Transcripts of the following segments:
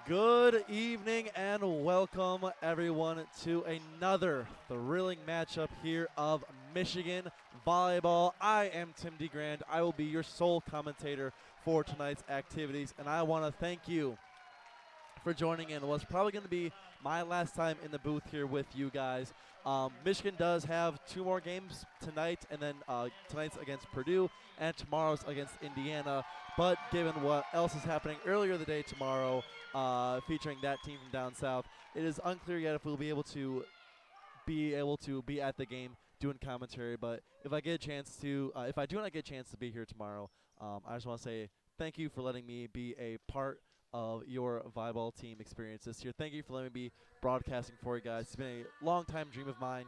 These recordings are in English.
Good evening and welcome everyone to another thrilling matchup here of Michigan Volleyball. I am Tim DeGrand. I will be your sole commentator for tonight's activities, and I want to thank you for joining in what's probably going to be my last time in the booth here with you guys. Michigan does have two more games tonight, and then tonight's against Purdue and tomorrow's against Indiana. But given what else is happening earlier the day tomorrow, featuring that team from down south, it is unclear yet if we'll be able to be at the game doing commentary. But if I get a chance to, if I do not get a chance to be here tomorrow, I just want to say thank you for letting me be a part of your volleyball team experience this year. Thank you for letting me be broadcasting for you guys. It's been a long time dream of mine,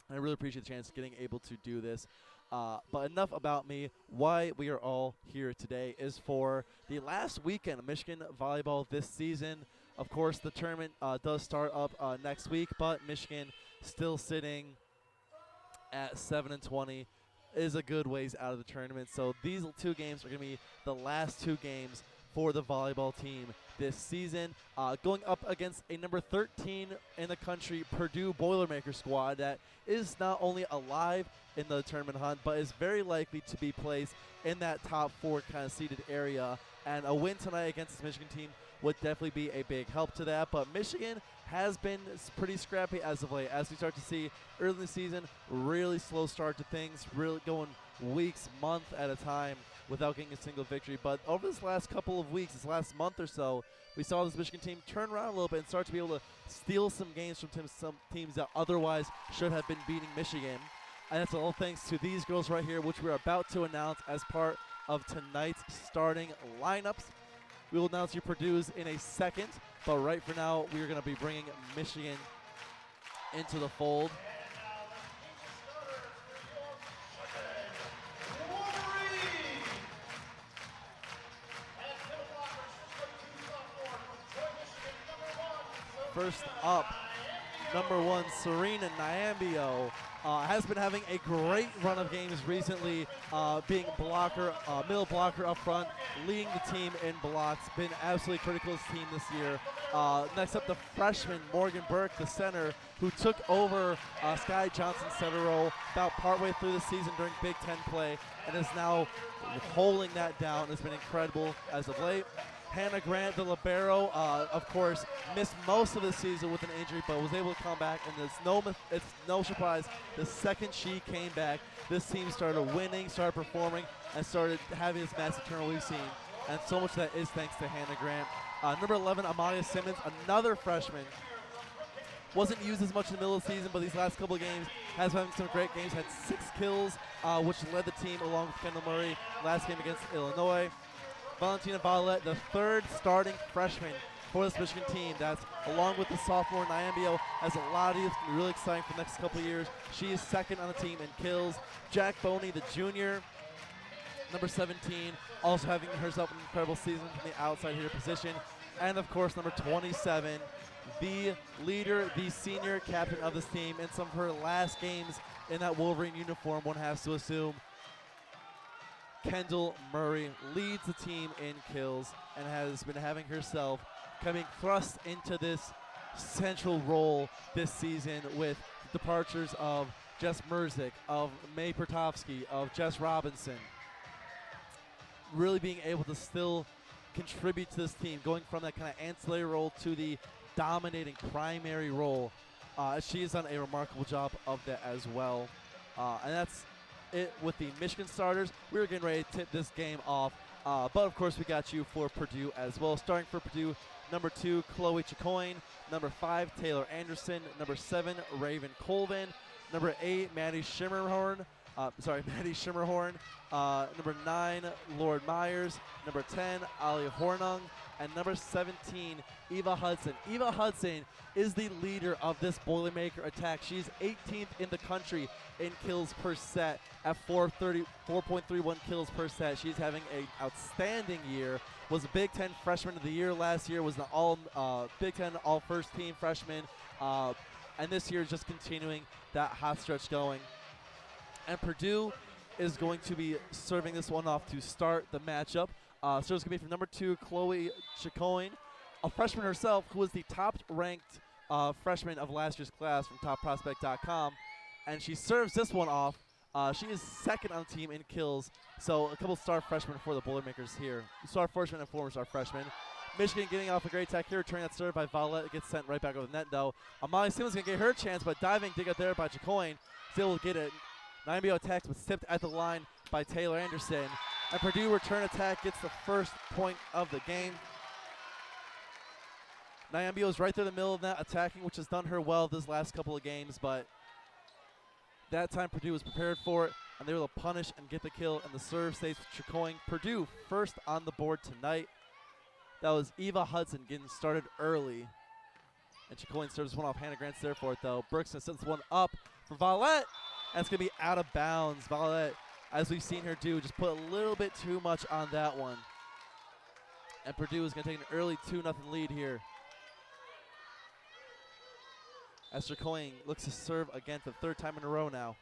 and I really appreciate the chance of getting able to do this. But enough about me. Why we are all here today is for the last weekend of Michigan volleyball this season. Of course, the tournament does start up next week, but Michigan still sitting at 7-20 is a good ways out of the tournament. So these two games are going to be the last two games for the volleyball team this season, going up against a number 13 in the country Purdue Boilermakers squad that is not only alive in the tournament hunt, but is very likely to be placed in that top four kind of seeded area. And a win tonight against this Michigan team would definitely be a big help to that. But Michigan has been pretty scrappy as of late, as we start to see early in the season, really slow start to things, really going weeks, month at a time without getting a single victory. But over this last couple of weeks, this last month or so, we saw this Michigan team turn around a little bit and start to be able to steal some games from some teams that otherwise should have been beating Michigan. And that's all thanks to these girls right here, which we're about to announce as part of tonight's starting lineups. We will announce your Purdue's in a second, but right for now, we are going to be bringing Michigan into the fold. First up, number one, Serena Nyambio has been having a great run of games recently, being blocker, middle blocker up front, leading the team in blocks, been absolutely critical to his team this year. Next up, the freshman, Morgan Burke, the center, who took over Sky Johnson's center role about partway through the season during Big Ten play and is now holding that down. It's been incredible as of late. Hannah Grant, the libero, of course, missed most of the season with an injury, but was able to come back, and it's no surprise, the second she came back, this team started winning, started performing, and started having this massive turnover we've seen. And so much of that is thanks to Hannah Grant. Number 11, Amalia Simmons, another freshman. Wasn't used as much in the middle of the season, but these last couple of games has been having some great games, had 6 kills, which led the team along with Kendall Murray last game against Illinois. Valentina Violet, the third starting freshman for this Michigan team. That's along with the sophomore Nyambio, has a lot of youth. It's going to be really exciting for the next couple of years. She is second on the team in kills. Jack Boney, the junior, number 17, also having herself an incredible season from the outside hitter position. And of course, number 27, the leader, the senior captain of this team in some of her last games in that Wolverine uniform, one has to assume. Kendall Murray leads the team in kills and has been having herself coming thrust into this central role this season with departures of Jess Merzick, of May Pertovsky, of Jess Robinson. Really being able to still contribute to this team, going from that kind of ancillary role to the dominating primary role. She has done a remarkable job of that as well. And that's it with the Michigan starters. We're getting ready to tip this game off, but of course we got you for Purdue as well. Starting for Purdue, number 2, Chloe Chicoine, number 5, Taylor Anderson, number 7, Raven Colvin, number 8, Maddie Schimmerhorn, number 9, Lord Myers, number 10, Ali Hornung, and number 17, Eva Hudson. Eva Hudson is the leader of this Boilermaker attack. She's 18th in the country in kills per set at 4.31 kills per set. She's having an outstanding year. Was a Big Ten Freshman of the Year last year. Was an all Big Ten All First Team freshman, and this year is just continuing that hot stretch going. And Purdue is going to be serving this one off to start the matchup. So it's going to be from number 2, Chloe Chicoine. a freshman herself who was the top-ranked freshman of last year's class from topprospect.com, and she serves this one off. She is second on the team in kills, so a couple star freshmen for the Boilermakers here. Star freshman and former star freshman. Michigan getting off a great attack here, returning that serve by Violet. It gets sent right back over the net, though. Amali Simmons going to get her chance, but diving dig out there by Jacoin. Still will get it. Nyambio attacks, but tipped at the line by Taylor Anderson. And Purdue return attack gets the first point of the game. Nyambio is right there in the middle of that attacking, which has done her well this last couple of games, but that time Purdue was prepared for it, and they were able to punish and get the kill, and the serve stays with Jacoin. Purdue first on the board tonight. That was Eva Hudson getting started early. And Jacoin serves one off. Hannah Grant's there for it, though. Brooks sends one up for Violet, and it's going to be out of bounds. Violet, as we've seen her do, just put a little bit too much on that one. And Purdue is going to take an early 2-0 lead here. As Jacoin looks to serve again for the third time in a row now.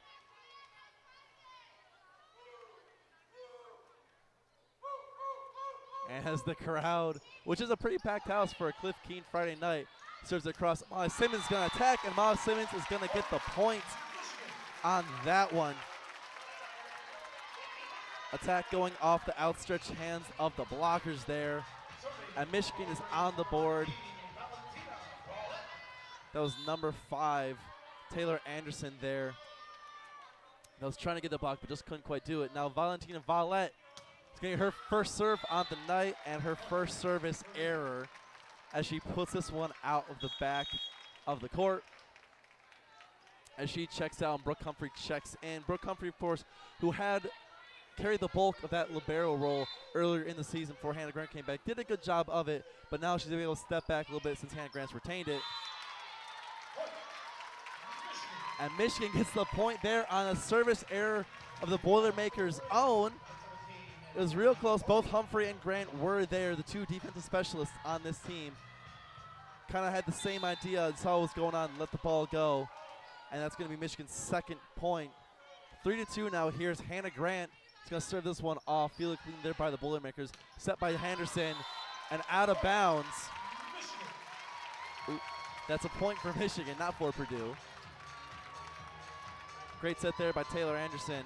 And as the crowd, which is a pretty packed house for a Cliff Keen Friday night, serves across. Simmons is going to attack, and Miles Simmons is going to get the point on that one. Attack going off the outstretched hands of the blockers there. And Michigan is on the board. That was number 5, Taylor Anderson there. That was trying to get the block, but just couldn't quite do it. Now Valentina Violet is getting her first serve on the night and her first service error as she puts this one out of the back of the court. As she checks out and Brooke Humphrey checks in. Brooke Humphrey, of course, who had carried the bulk of that libero role earlier in the season before Hannah Grant came back. Did a good job of it, but now she's able to step back a little bit since Hannah Grant's retained it. And Michigan gets the point there on a service error of the Boilermakers' own. It was real close. Both Humphrey and Grant were there, the two defensive specialists on this team. Kind of had the same idea, saw what was going on, let the ball go. And that's going to be Michigan's second point. 3-2 now. Here's Hannah Grant. He's going to serve this one off. Feel it clean there by the Boilermakers. Set by Henderson and out of bounds. Ooh, that's a point for Michigan, not for Purdue. Great set there by Taylor Anderson.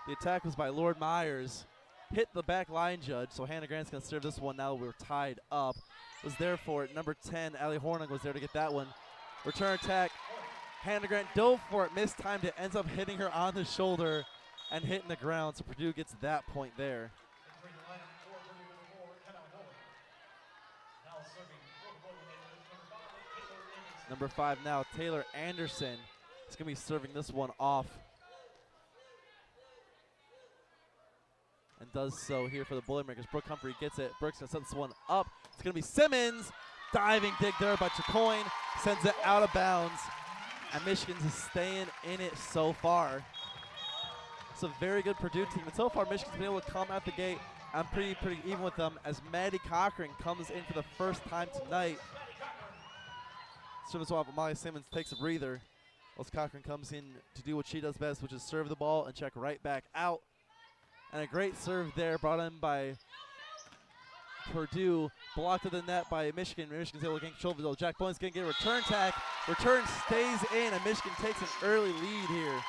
The attack was by Lord Myers. Hit the back line judge, so Hannah Grant's going to serve this one now we're tied up. Was there for it. Number 10, Allie Hornig was there to get that one. Return attack. Hannah Grant dove for it, mistimed it, ends up hitting her on the shoulder and hitting the ground, so Purdue gets that point there. Number 5 now, Taylor Anderson is going to be serving this one off. And does so here for the Boilermakers. Brooke Humphrey gets it. Brooks going to set this one up. It's going to be Simmons. Diving dig there by Jacoin. Sends it out of bounds. And Michigan's is staying in it so far. It's a very good Purdue team. And so far, Michigan's been able to come out the gate. I'm pretty even with them as Maddie Cochran comes in for the first time tonight. Service off, Amali Simmons takes a breather. As Cochran comes in to do what she does best, which is serve the ball and check right back out. And a great serve there brought in by Purdue. Blocked to the net by Michigan. Michigan's able to gain control of it, though. Jack Bowen's going to get a return tack. Return stays in, and Michigan takes an early lead here.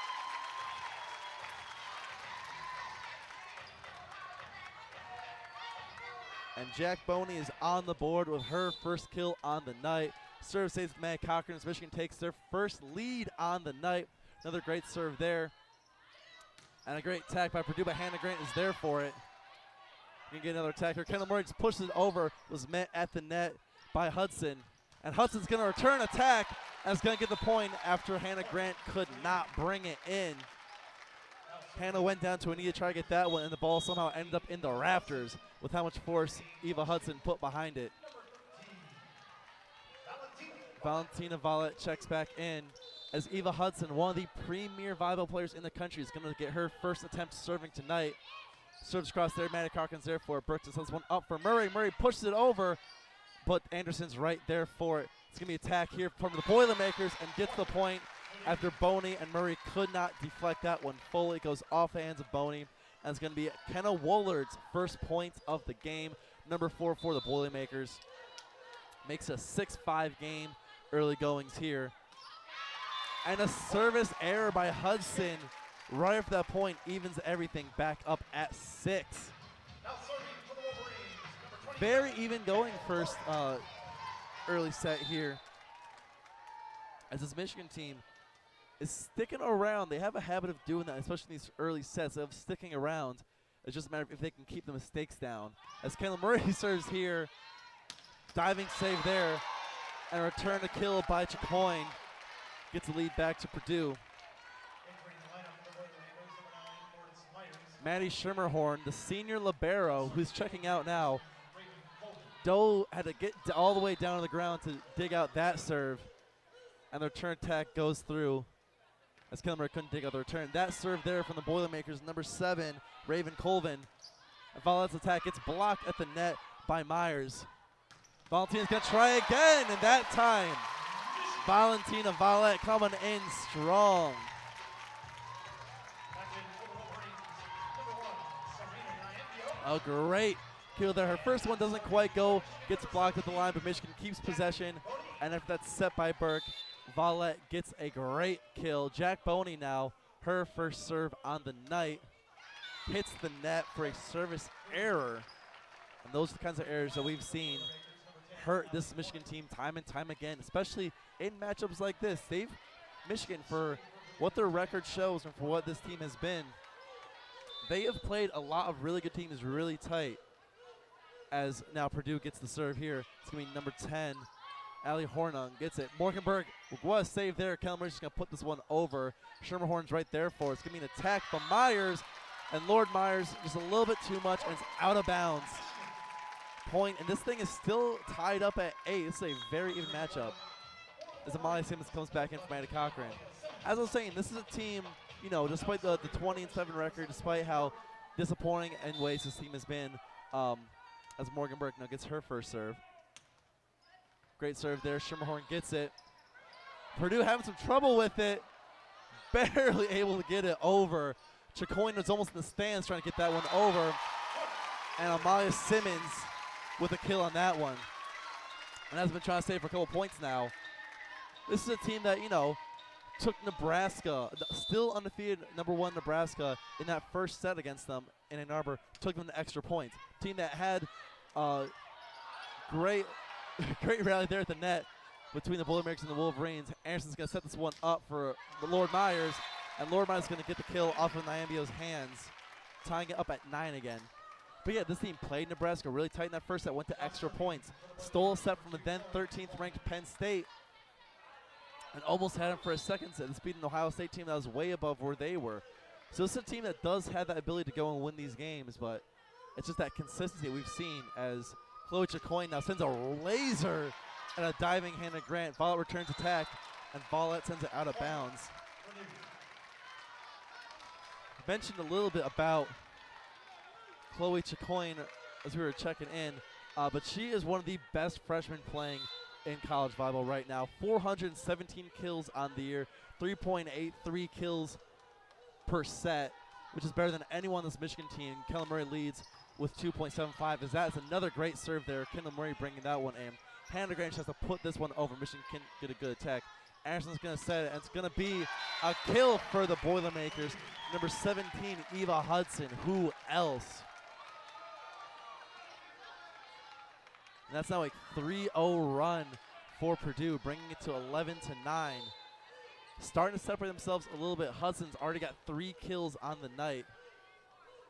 And Jack Boney is on the board with her first kill on the night. Serve saves Matt Cochran as Michigan takes their first lead on the night. Another great serve there. And a great attack by Purdue, but Hannah Grant is there for it. You can get another attack here. Kendall Murray just pushes it over, was met at the net by Hudson. And Hudson's going to return attack and is going to get the point after Hannah Grant could not bring it in. Hannah went down to a knee to try to get that one, and the ball somehow ended up in the rafters with how much force Eva Hudson put behind it. Valentina Violet checks back in as Eva Hudson, one of the premier volleyball players in the country, is going to get her first attempt serving tonight. Serves across there, Maddie Cochran's there for it. Brooks sends one up for Murray. Murray pushes it over, but Anderson's right there for it. It's going to be attack here from the Boilermakers and gets the point after Boney and Murray could not deflect that one fully. It goes off the hands of Boney, and it's going to be Kenna Wollard's first point of the game. number 4 for the Boilermakers. Makes a 6-5 game. Early goings here. And a service error by Hudson right after that point evens everything back up at 6. Very even going first early set here. As this Michigan team is sticking around. They have a habit of doing that, especially in these early sets, of sticking around. It's just a matter of if they can keep the mistakes down. As Kayla Murray serves here, diving save there, and a return to kill by Chacoin. Gets the lead back to Purdue. Maddie Schermerhorn, the senior libero, who's checking out now. Doe had to get all the way down to the ground to dig out that serve. And the return attack goes through. As Kayla Murray couldn't dig out the return. That serve there from the Boilermakers, number 7, Raven Colvin. And Valette's attack gets blocked at the net by Myers. Valentina's going to try again, and that time, Valentina Valette coming in strong. A great kill there. Her first one doesn't quite go, gets blocked at the line, but Michigan keeps possession. And after that's set by Burke, Valette gets a great kill. Jack Boney now, her first serve on the night, hits the net for a service error. And those are the kinds of errors that we've seen hurt this Michigan team time and time again, especially in matchups like this. Michigan, for what their record shows and for what this team has been, they have played a lot of really good teams really tight. As now Purdue gets the serve here. It's going to be number 10, Allie Hornung gets it. Morganberg, what a save there. Kayla Murray's just going to put this one over. Schermerhorn's right there for it. It's going to be an attack from Myers. And Lord Myers just a little bit too much, and it's out of bounds. Point, and this thing is still tied up at 8. This is a very even matchup. As Amalia Simmons comes back in from Anna Cochran. As I was saying, this is a team, you know, despite the 20-7 record, despite how disappointing in ways this team has been, as Morgan Burke now gets her first serve. Great serve there. Schermerhorn gets it. Purdue having some trouble with it. Barely able to get it over. Chacoin was almost in the stands trying to get that one over. And Amalia Simmons with a kill on that one. And has been trying to save for a couple points now. This is a team that, you know, took Nebraska, still undefeated number 1 Nebraska in that first set against them in Ann Arbor, took them to extra points. Team that had great rally there at the net between the Boilermakers and the Wolverines. Anderson's going to set this one up for Lord Myers, and Lord Myers is going to get the kill off of Nyambio's hands, tying it up at 9 again. But yeah, this team played Nebraska really tight in that first set, went to extra points, stole a set from the then 13th ranked Penn State, and almost had him for a second set. This beat an Ohio State team that was way above where they were. So this is a team that does have that ability to go and win these games, but it's just that consistency we've seen as Chloe Chacoin now sends a laser and a diving hand to Grant. Valette returns attack, and Valette sends it out of bounds. I mentioned a little bit about Chloe Chacoin as we were checking in, but she is one of the best freshmen playing in college volleyball right now. 417 kills on the year, 3.83 kills per set, which is better than anyone on this Michigan team. Kayla Murray leads with 2.75, as that is another great serve there. Kendall Murray bringing that one in. Hannah DeGrand has to put this one over. Michigan can get a good attack. Anderson's going to set it, and it's going to be a kill for the Boilermakers. Number 17, Eva Hudson. Who else? And that's now a 3-0 run for Purdue, bringing it to 11-9. Starting to separate themselves a little bit. Hudson's already got 3 kills on the night.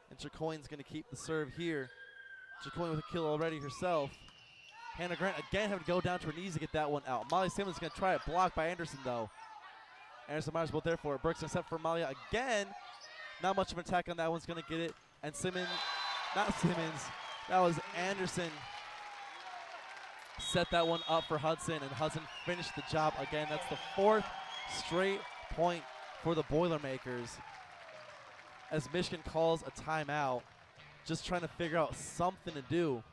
And Chacoin's going to keep the serve here. Chacoin with a kill already herself. Hannah Grant again having to go down to her knees to get that one out. Molly Simmons going to try it, blocked by Anderson though. Anderson Myers both there for it. Burke's going to set for Malia again. Not much of an attack on that one's going to get it. And Simmons, not Simmons, that was Anderson. Set that one up for Hudson, and Hudson finished the job again. That's the 4th straight point for the Boilermakers. As Michigan calls a timeout, just trying to figure out something to do.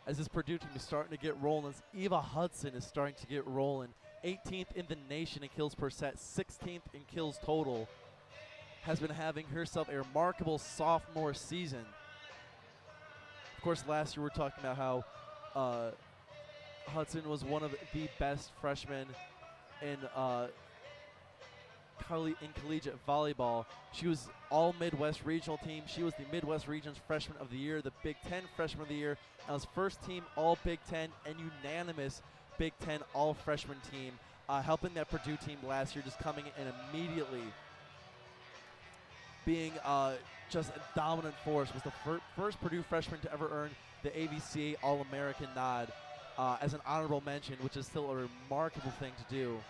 As this Purdue team is starting to get rolling, as Eva Hudson is starting to get rolling. 18th in the nation in kills per set, 16th in kills total. has been having herself a remarkable sophomore season. Of course, last year we were talking about how Hudson was one of the best freshmen in collegiate volleyball. She was all Midwest regional team. She was the Midwest Region's Freshman of the Year, the Big Ten Freshman of the Year, and was first team all Big Ten and unanimous Big Ten all freshman team, helping that Purdue team last year, just coming in immediately, being just a dominant force. Was the first Purdue freshman to ever earn the AVCA All-American nod as an honorable mention, which is still a remarkable thing to do.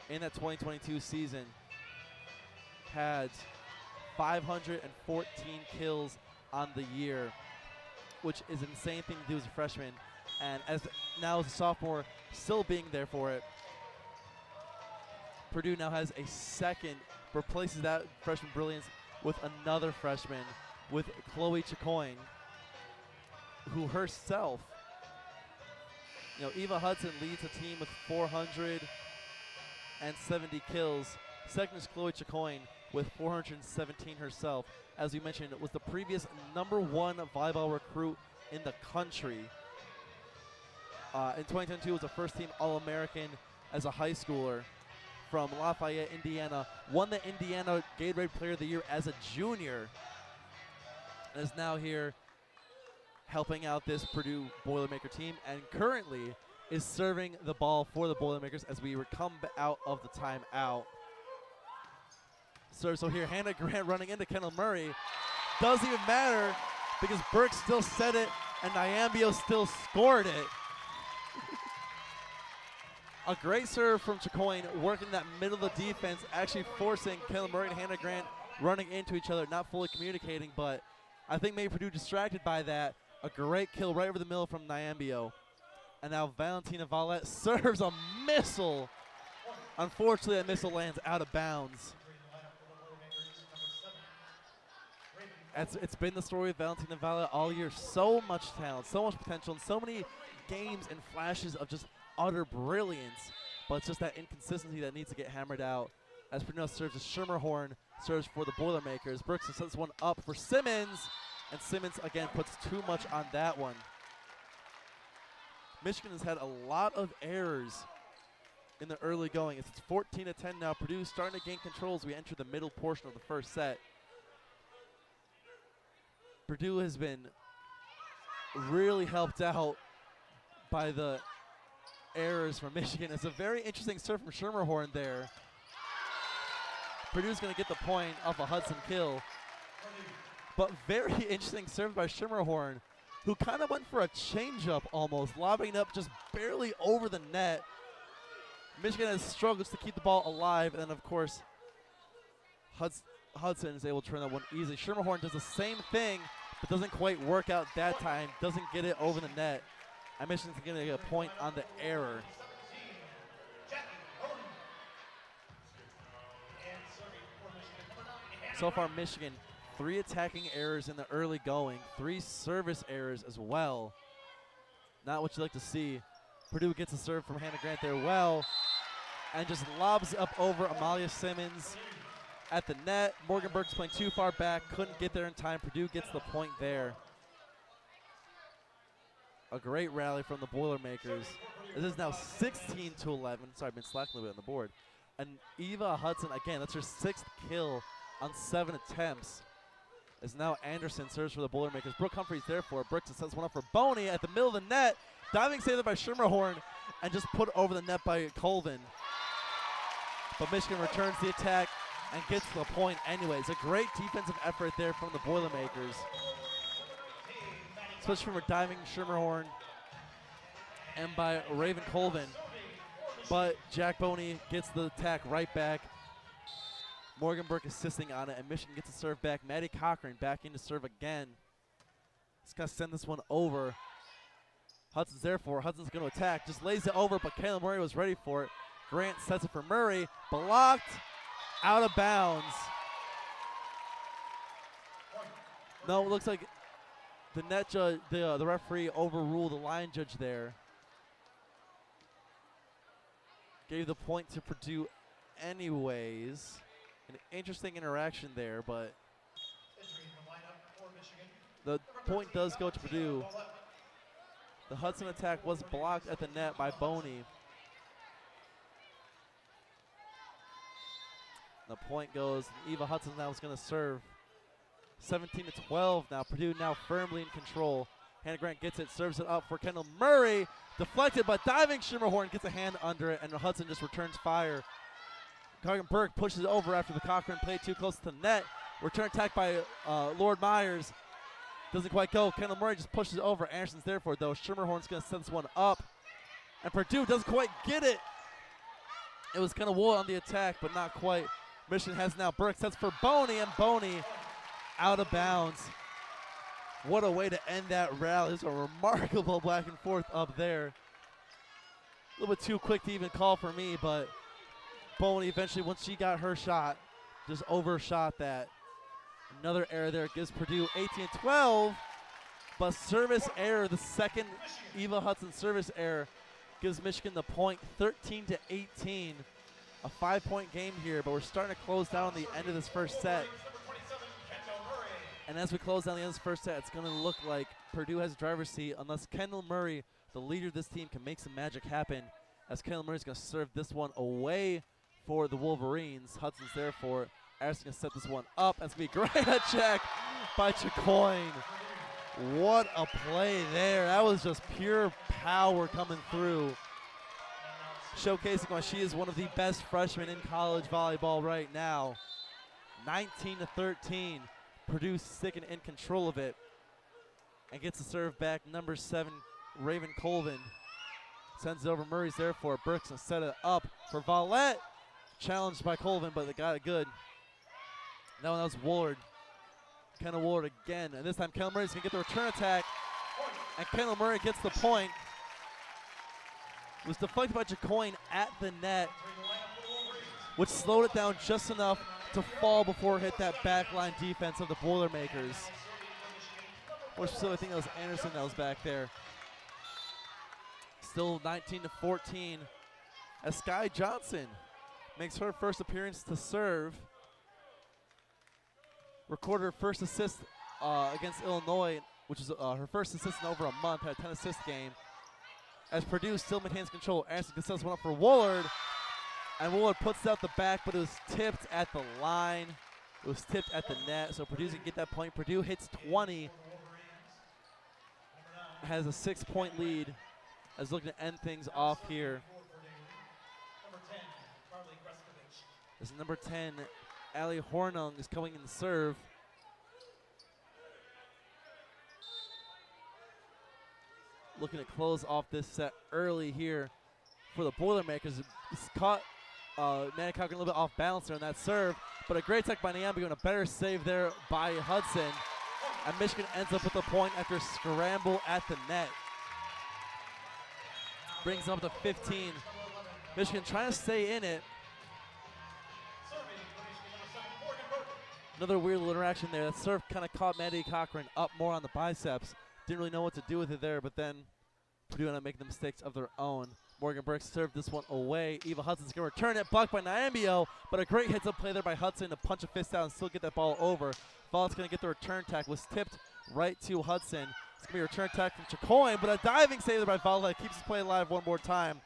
In that 2022 season, had 514 kills on the year, which is an insane thing to do as a freshman. And now as a sophomore, still being there for it. Purdue now has a second, replaces that freshman brilliance with another freshman, with Chloe Chicoine, who herself, Eva Hudson leads the team with 470 kills. Second is Chloe Chicoine with 417 herself. As we mentioned, it was the previous #1 volleyball recruit in the country. In 2022, was a first-team All-American as a high schooler from Lafayette, Indiana. Won the Indiana Gatorade Player of the Year as a junior, and is now here helping out this Purdue Boilermaker team, and currently is serving the ball for the Boilermakers as we come out of the timeout. So here, Hannah Grant running into Kendall Murray. Doesn't even matter because Burke still set it and Nyambio still scored it. A great serve from Chicoine, working that middle of the defense, actually forcing Kendall Murray and Hannah Grant running into each other, not fully communicating, but I think maybe Purdue distracted by that. A great kill right over the middle from Nyambio. And now Valentina Valette serves a missile. Unfortunately, that missile lands out of bounds. It's been the story of Valentina Valette all year. So much talent, so much potential, and so many games and flashes of just utter brilliance. But it's just that inconsistency that needs to get hammered out. As Purdue serves, as Schermerhorn serves for the Boilermakers. Brooks sets one up for Simmons. And Simmons, again, puts too much on that one. Michigan has had a lot of errors in the early going. It's 14-10 now. Purdue starting to gain control as we enter the middle portion of the first set. Purdue has been really helped out by the errors from Michigan. It's a very interesting serve from Schermerhorn there. Purdue's going to get the point off a Hudson kill. But very interesting serve by Schermerhorn, who kind of went for a changeup almost, lobbing it up just barely over the net. Michigan has struggles to keep the ball alive, and then, of course, Hudson is able to turn that one easily. Schermerhorn does the same thing, but doesn't quite work out that time, doesn't get it over the net. And Michigan's going to get a point on the error. So far, Michigan, 3 attacking errors in the early going, 3 service errors as well. Not what you like to see. Purdue gets a serve from Hannah Grant there well, and just lobs up over Amalia Simmons at the net. Morgan Burke's playing too far back, couldn't get there in time. Purdue gets the point there. A great rally from the Boilermakers. This is now 16-11. Sorry, I've been slacking a little bit on the board. And Eva Hudson, again, that's her 6th kill on 7 attempts. As now Anderson serves for the Boilermakers. Brooke Humphrey's there for it. Brooks sets one up for Boney at the middle of the net. Diving save there by Schermerhorn and just put over the net by Colvin. But Michigan returns the attack and gets the point anyways. A great defensive effort there from the Boilermakers, especially from a diving Schermerhorn and by Raven Colvin. But Jack Boney gets the attack right back. Morgan Burke assisting on it, and Michigan gets a serve back. Maddie Cochran back in to serve again. Just got to send this one over. Hudson's there for it. Hudson's going to attack. Just lays it over, but Kayla Murray was ready for it. Grant sets it for Murray. Blocked. Out of bounds. No, it looks like the net judge, the referee overruled the line judge there. Gave the point to Purdue anyways. An interesting interaction there, but the point does go to Purdue. The Hudson attack was blocked at the net by Boney. The point goes, Eva Hudson now is going to serve. 17-12 now. Purdue now firmly in control. Hannah Grant gets it, serves it up for Kendall Murray. Deflected, but diving Schermerhorn gets a hand under it, and Hudson just returns fire. Cargan Burke pushes it over after the Cochran play too close to the net. Return attack by Lord Myers. Doesn't quite go. Kendall Murray just pushes it over. Anderson's there for it, though. Schermerhorn's going to set this one up. And Purdue doesn't quite get it. It was kind of Wool on the attack, but not quite. Michigan has now Burke. Sets for Boney, and Boney out of bounds. What a way to end that rally. It's a remarkable back and forth up there. A little bit too quick to even call for me, but Boney eventually, once she got her shot, just overshot that. Another error there gives Purdue 18-12, but service error, the second Eva Hudson service error, gives Michigan the point, 13-18. A 5-point game here, but we're starting to close down on the end of this first set. And as we close down the end of this first set, it's going to look like Purdue has a driver's seat unless Kendall Murray, the leader of this team, can make some magic happen, as Kendall Murray's going to serve this one away for the Wolverines. Hudson's there for it. Addison's going to set this one up. That's going to be a great check by Chacoin. What a play there. That was just pure power coming through. Showcasing why she is one of the best freshmen in college volleyball right now. 19-13. Purdue sticking in control of it. And gets the serve back. Number 7, Raven Colvin. Sends it over. Murray's there for it. Burke's going to set it up for Vallette. Challenged by Colvin, but they got it good. That one was Woolard. Kendall Woolard again. And this time Kendall Murray's going to get the return attack. And Kendall Murray gets the point. It was deflected by Chacoin at the net, which slowed it down just enough to fall before it hit that backline defense of the Boilermakers. Or still, I think that was Anderson that was back there. Still 19-14 as Sky Johnson makes her first appearance to serve. Recorded her first assist against Illinois, which is her first assist in over a month, had a 10-assist game. As Purdue still maintains control, Anderson sets one up for Woolard. And Woolard puts it out the back, but it was tipped at the line. It was tipped at the net, so Purdue's gonna get that point. Purdue hits 20, has a 6-point lead, as looking to end things off here. As number 10, Allie Hornung is coming in to serve. Looking to close off this set early here for the Boilermakers. It's caught Manicock a little bit off balance there on that serve, but a great tech by Niambi and a better save there by Hudson. And Michigan ends up with the point after a scramble at the net. Brings them up to 15. Michigan trying to stay in it. Another weird little interaction there. That serve kind of caught Maddie Cochran up more on the biceps. Didn't really know what to do with it there, but then Purdue ended up making the mistakes of their own. Morgan Burke served this one away. Eva Hudson's going to return it, blocked by Niambio, but a great heads-up play there by Hudson to punch a fist out and still get that ball over. Vallette's going to get the return tack, was tipped right to Hudson. It's going to be a return tack from Chacoin, but a diving save there by Vallette keeps his play alive one more time.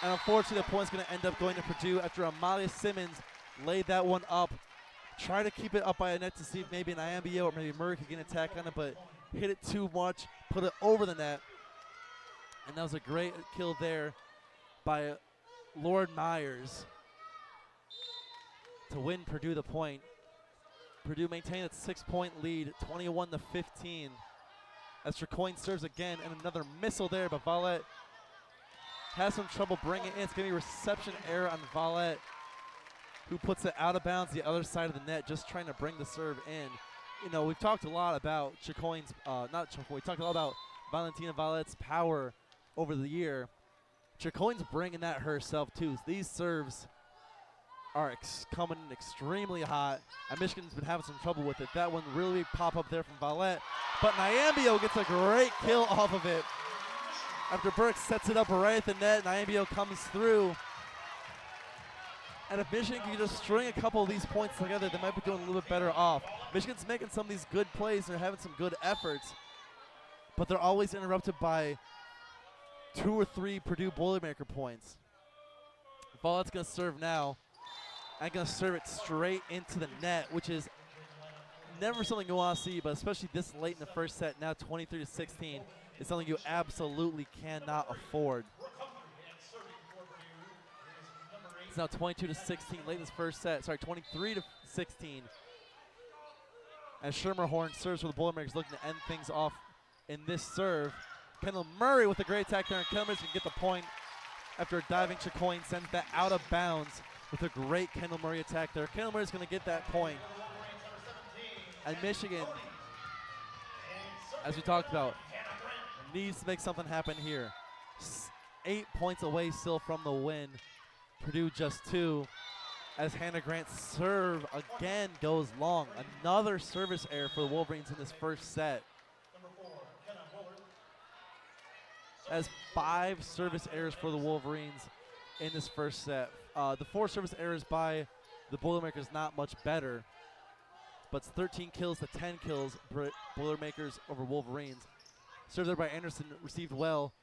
And unfortunately, the point's going to end up going to Purdue after Amalia Simmons laid that one up. Try to keep it up by a net to see if maybe an Niambio or maybe Murray could get an attack on it, but hit it too much, put it over the net. And that was a great kill there by Lord Myers to win Purdue the point. Purdue maintained its 6-point lead, 21-15. As Chacoin serves again, and another missile there, but Vallette has some trouble bringing it in. It's going to be a reception error on Vallette, who puts it out of bounds the other side of the net, just trying to bring the serve in. You know, we've talked a lot about Chacoin's, we talked a lot about Valentina Vallette's power over the year. Chacoin's bringing that herself too. These serves are coming in extremely hot, and Michigan's been having some trouble with it. That one really pop up there from Vallette, but Niambio gets a great kill off of it. After Burke sets it up right at the net, Niambio comes through. And if Michigan can just string a couple of these points together, they might be doing a little bit better off. Michigan's making some of these good plays and they're having some good efforts, but they're always interrupted by 2 or 3 Purdue Boilermaker points. Vollett's going to serve now. I'm going to serve it straight into the net, which is never something you want to see, but especially this late in the first set, now 23-16, is something you absolutely cannot afford. It's now 22-16 late in this first set. Sorry, 23-16. As Schermerhorn serves for the Boilermakers, looking to end things off in this serve. Kendall Murray with a great attack there, and Kendall Murray's going to get the point after a diving Chicoine sends that out of bounds with a great Kendall Murray attack there. Kendall Murray's going to get that point. And Michigan, as we talked about, needs to make something happen here. 8 points away still from the win. Purdue just 2. As Hannah Grant's serve again goes long. Another service error for the Wolverines in this first set. As 5 service errors for the Wolverines in this first set. The 4 service errors by the Boilermakers not much better, but it's 13 kills to 10 kills, Boilermakers over Wolverines. Served there by Anderson, received well.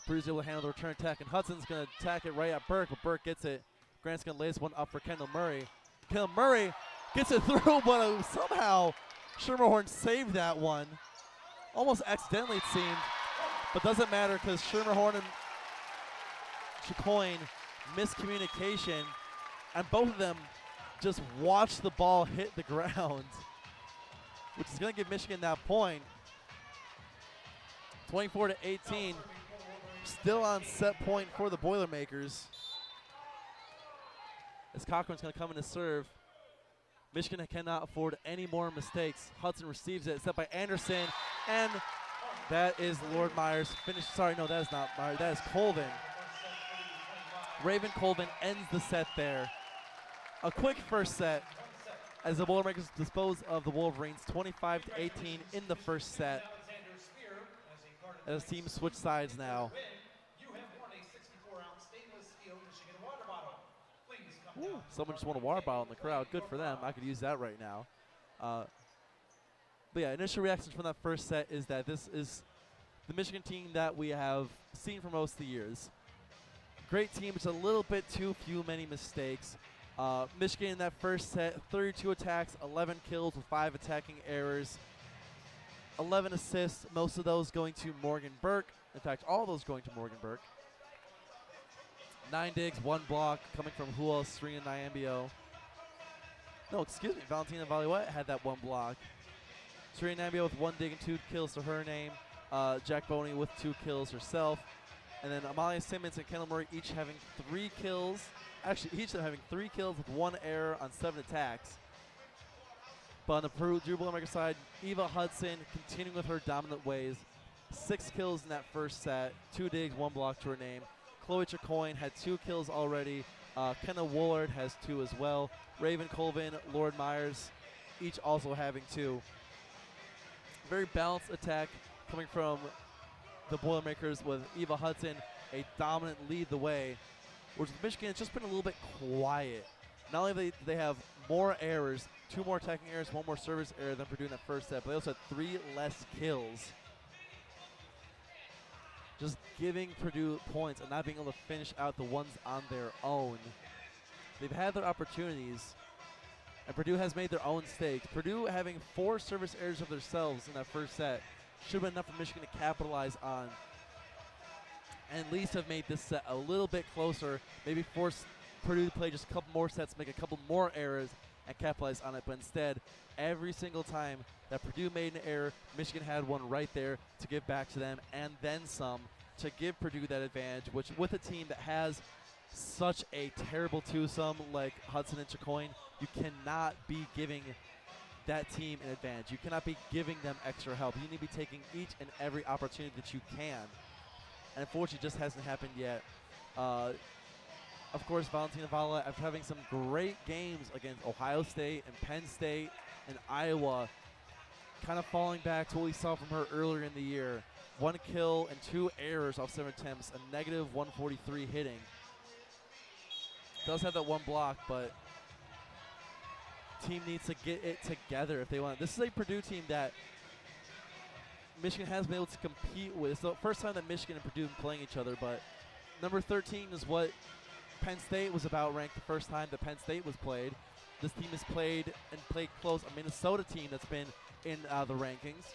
Purdue's able to handle the return attack, and Hudson's going to attack it right at Burke, but Burke gets it. Grant's going to lay this one up for Kendall Murray. Kendall Murray gets it through, but somehow Schermerhorn saved that one. Almost accidentally, it seemed, but doesn't matter because Schermerhorn and Chicoine miscommunication, and both of them just watch the ball hit the ground, which is going to give Michigan that point. 24-18, still on set point for the Boilermakers. As Cochran's going to come in to serve. Michigan cannot afford any more mistakes. Hudson receives it, set by Anderson, and that is Lord Myers finish. Sorry, no, that is not Myers. That is Colvin. Raven Colvin ends the set there. A quick first set as the Boilermakers dispose of the Wolverines 25-18 in the first set. As teams switch sides now. Ooh, someone just won a water bottle in the crowd. Good for them. I could use that right now. But yeah, initial reactions from that first set is that this is the Michigan team that we have seen for most of the years. Great team, it's a little bit too many mistakes. Michigan in that first set, 32 attacks, 11 kills with 5 attacking errors, 11 assists, most of those going to Morgan Burke. In fact, all those going to Morgan Burke. 9 digs, 1 block coming from who else? Serena Nyambio. No, excuse me, Valentina Valuette had that 1 block. Serena Nyambio with 1 dig and 2 kills to her name. Jack Boney with 2 kills herself. And then Amalia Simmons and Kendall Murray each having 3 kills. Actually, each of them having 3 kills with 1 error on 7 attacks. But on the Purdue Boilermaker side, Eva Hudson continuing with her dominant ways. 6 kills in that first set, 2 digs, 1 block to her name. Chloe Chicoine had 2 kills already. Kenna Woolard has 2 as well. Raven Colvin, Lord Myers, each also having 2. Very balanced attack coming from the Boilermakers with Eva Hudson, a dominant lead the way. Whereas Michigan has just been a little bit quiet. Not only do they have more errors, 2 more attacking errors, 1 more service error than Purdue in that first set, but they also had 3 less kills. Just giving Purdue points and not being able to finish out the ones on their own. They've had their opportunities, and Purdue has made their own mistakes. Purdue having 4 service errors of themselves in that first set should have been enough for Michigan to capitalize on, and at least have made this set a little bit closer, maybe force Purdue to play just a couple more sets, make a couple more errors, and capitalize on it. But instead, every single time that Purdue made an error, Michigan had one right there to give back to them, and then some to give Purdue that advantage, which with a team that has such a terrible twosome like Hudson and Chicoine, you cannot be giving that team an advantage. You cannot be giving them extra help. You need to be taking each and every opportunity that you can. And unfortunately, it just hasn't happened yet. Of course, Valentina Vala, after having some great games against Ohio State and Penn State and Iowa, kind of falling back to what we saw from her earlier in the year. 1 kill and 2 errors off 7 attempts, a negative 143 hitting. Does have that one block, but team needs to get it together if they want. This is a Purdue team that Michigan has been able to compete with. It's the first time that Michigan and Purdue have been playing each other, but number 13 is what Penn State was about ranked the first time that Penn State was played. This team has played close a Minnesota team that's been in the rankings.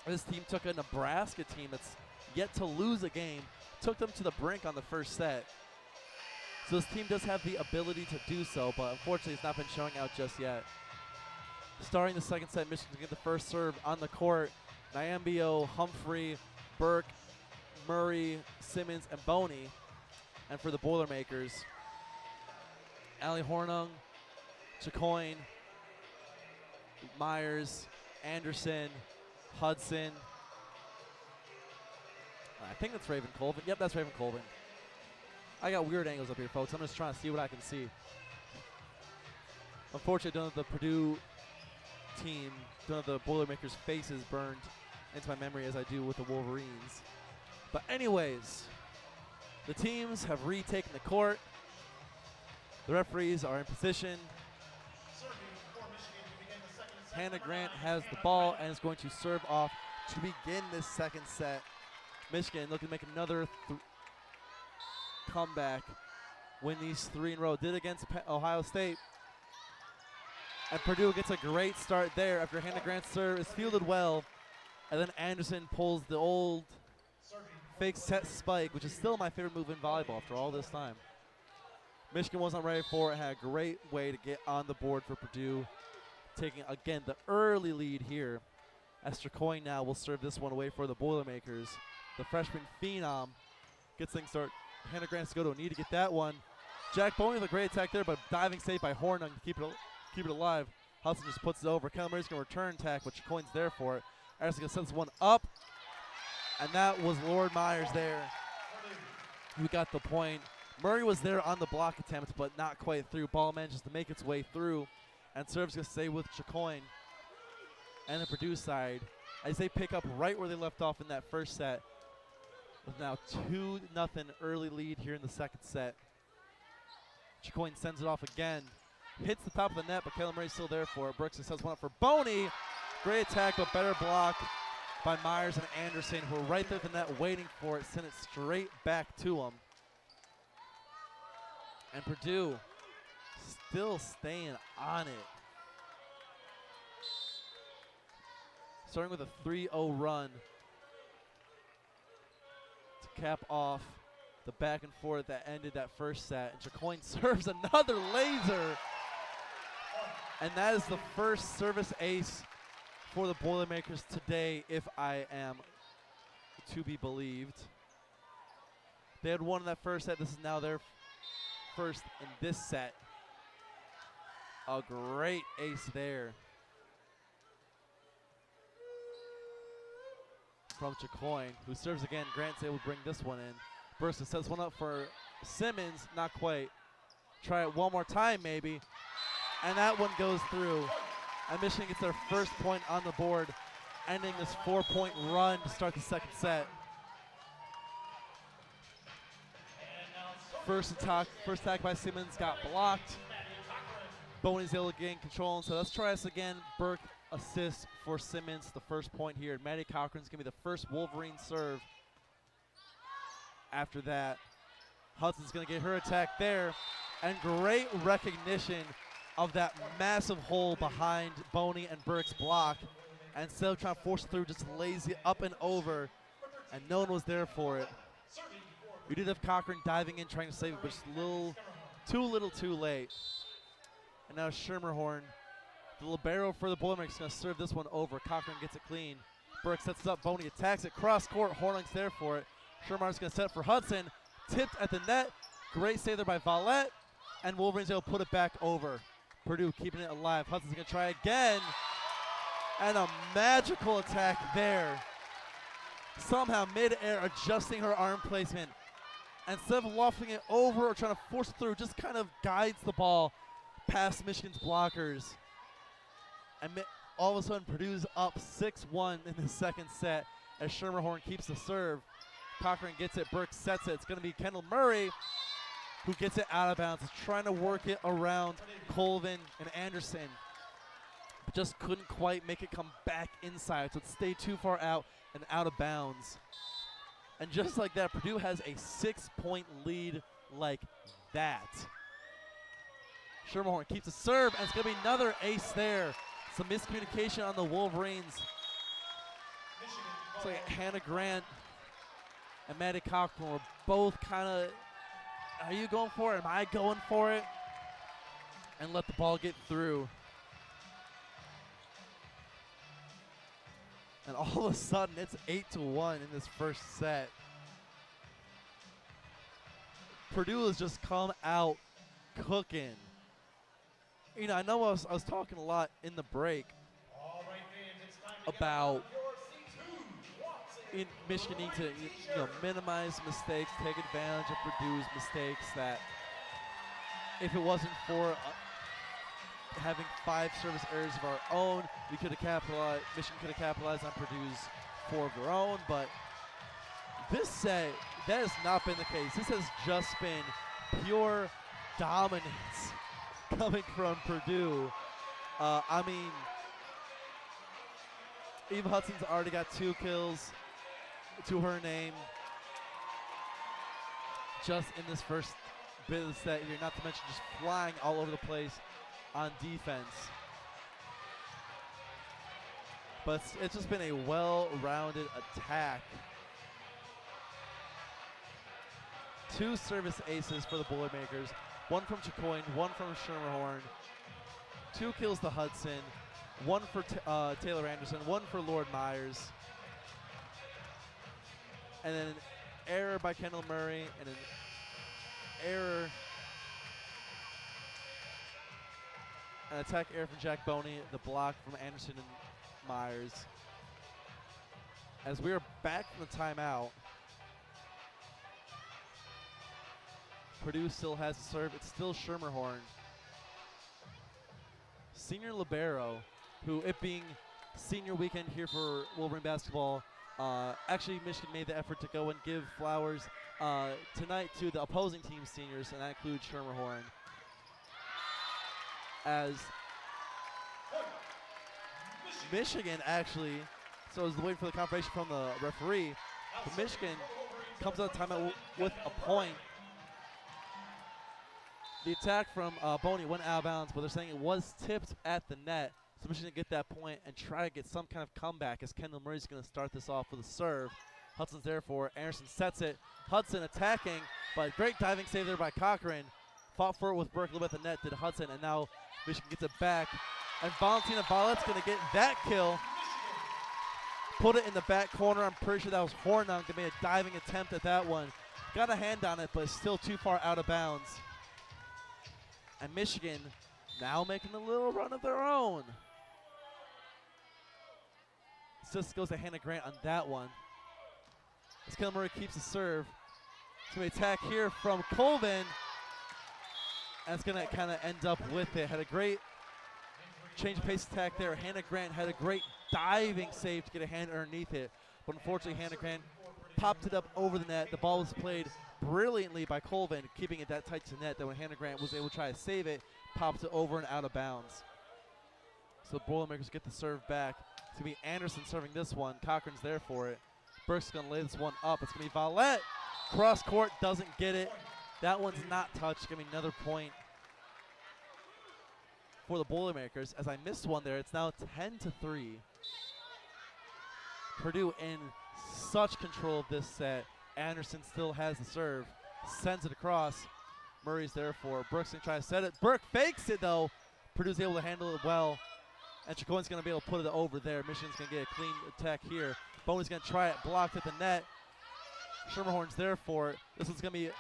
This team took a Nebraska team that's yet to lose a game, took them to the brink on the first set. So this team does have the ability to do so, but unfortunately it's not been showing out just yet. Starting the second set, Michigan's going to get the first serve on the court. Nyambio, Humphrey, Burke, Murray, Simmons, and Boney. And for the Boilermakers, Ali Hornung, Chacoin, Myers, Anderson, Hudson. I think that's Raven Colvin. Yep, that's Raven Colvin. I got weird angles up here, folks. I'm just trying to see what I can see. Unfortunately, I don't have the Purdue team, don't have the Boilermakers' faces burned into my memory as I do with the Wolverines. But anyways, the teams have retaken the court. The referees are in position. Hannah Grant has the ball and is going to serve off to begin this second set. Michigan looking to make another comeback, win these 3 in a row. Did against Ohio State. And Purdue gets a great start there after Hannah Grant's serve is fielded well. And then Anderson pulls the old fake set spike, which is still my favorite move in volleyball after all this time. Michigan wasn't ready for it, had a great way to get on the board for Purdue. Taking, again, the early lead here. Esther Coyne now will serve this one away for the Boilermakers. The freshman phenom gets things started. Hannah Grant's to go to a knee to get that one. Jack Boney with a great attack there, but diving save by Hornung to keep it alive. Hudson just puts it over. Kendall Murray's going to return attack, but Coyne's there for it. Anderson going to set this one up. And that was Lord Myers there. We got the point. Murray was there on the block attempt, but not quite through. Ball manages to make its way through. And serves going to stay with Chacoin. And the Purdue side, as they pick up right where they left off in that first set. With now 2-0 early lead here in the second set. Chacoin sends it off again. Hits the top of the net, but Kendall Murray's still there for it. Brooks sets one up for Boney. Great attack, but better block by Myers and Anderson, who are right there at the net waiting for it. Send it straight back to them. And Purdue still staying on it. Starting with a 3-0 run to cap off the back and forth that ended that first set. And Chacoin serves another laser. And that is the first service ace for the Boilermakers today, if I am to be believed. They had won in that first set. This is now their first in this set. A great ace there from Chacoin, who serves again. Grant's able to bring this one in. Burson sets one up for Simmons, not quite. Try it one more time maybe. And that one goes through. And Michigan gets their first point on the board, ending this 4-point run to start the second set. First attack by Simmons got blocked. Boney's able to gain control, and so let's try this again. Burke assists for Simmons, the first point here. Maddie Cochran's gonna be the first Wolverine serve. After that, Hudson's gonna get her attack there, and great recognition of that massive hole behind Boney and Burke's block. And instead of trying to force it through, just lazy up and over, and no one was there for it. We did have Cochran diving in, trying to save it, but just too late. And now Schermerhorn, the libero for the Boilermakers, is going to serve this one over. Cochran gets it clean. Burke sets it up. Boney attacks it. Cross court. Hornung's there for it. Schermerhorn's going to set it for Hudson. Tipped at the net. Great save there by Valette. And Wolverines will put it back over. Purdue keeping it alive. Hudson's going to try again. And a magical attack there. Somehow mid-air adjusting her arm placement. Instead of lofting it over or trying to force it through, just kind of guides the ball past Michigan's blockers. And all of a sudden, Purdue's up 6-1 in the second set as Schermerhorn keeps the serve. Cochran gets it. Burke sets it. It's going to be Kendall Murray. who gets it out of bounds. Is trying to work it around Colvin and Anderson, but just couldn't quite make it come back inside, so it stayed too far out and out of bounds. And just like that, Purdue has a 6-point lead like that. Schermerhorn keeps a serve, and it's going to be another ace there. Some miscommunication on the Wolverines. It's like Hannah Grant and Maddie Cochran were both kind of, are you going for it? Am I going for it? And let the ball get through. And all of a sudden, it's 8-1 in this first set. Purdue has just come out cooking. You know, I know I was talking a lot in the break about Michigan needs to minimize mistakes, take advantage of Purdue's mistakes. That if it wasn't for having 5 service errors of our own, we could have capitalized. Michigan could have capitalized on Purdue's 4 of their own. But this set, that has not been the case. This has just been pure dominance coming from Purdue. I mean, Eva Hudson's already got 2 kills to her name just in this first bit of the set here, not to mention just flying all over the place on defense. But it's just been a well-rounded attack. 2 service aces for the Boilermakers, 1 from Chicoine, 1 from Schermerhorn, 2 kills to Hudson, 1 for Taylor Anderson, 1 for Lord Myers, and then an error by Kendall Murray, and an error, an attack error from Jack Boney, the block from Anderson and Myers. As we are back from the timeout, Purdue still has to serve. It's still Schermerhorn. Senior libero, who, it being senior weekend here for Wolverine basketball, actually Michigan made the effort to go and give flowers tonight to the opposing team's seniors, and that includes Schermerhorn. As Michigan actually, so I was waiting for the confirmation from the referee, but Michigan comes out of timeout with a point. The attack from Boney went out of bounds, but they're saying it was tipped at the net. So Michigan get that point and try to get some kind of comeback, as Kendall Murray's going to start this off with a serve. Hudson's there for it. Anderson sets it. Hudson attacking, but great diving save there by Cochran. Fought for it with Burke a little bit at the net, did Hudson, and now Michigan gets it back. And Valentina Vallette's going to get that kill. Put it in the back corner. I'm pretty sure that was Hornung that made a diving attempt at that one. Got a hand on it, but it's still too far out of bounds. And Michigan now making a little run of their own. Just goes to Hannah Grant on that one. As Kendall Murray keeps the serve. It's going to be attack here from Colvin. And it's going to kind of end up with it. Had a great change of pace attack there. Hannah Grant had a great diving save to get a hand underneath it. But unfortunately, Hannah Grant popped it up over the net. The ball was played brilliantly by Colvin, keeping it that tight to the net that when Hannah Grant was able to try to save it, popped it over and out of bounds. So the Boilermakers get the serve back. It's going to be Anderson serving this one. Cochran's there for it. Burke's going to lay this one up. It's going to be Vallette. Cross court, doesn't get it. That one's not touched. Give me another point for the Boilermakers. As I missed one there, it's now 10-3. Purdue in such control of this set. Anderson still has the serve. Sends it across. Murray's there for it. Brooks going to try to set it. Burke fakes it, though. Purdue's able to handle it well. And Chicoine's going to be able to put it over there. Michigan's going to get a clean attack here. Boney's going to try it. Blocked at the net. Schermerhorn's there for it. This one's going to be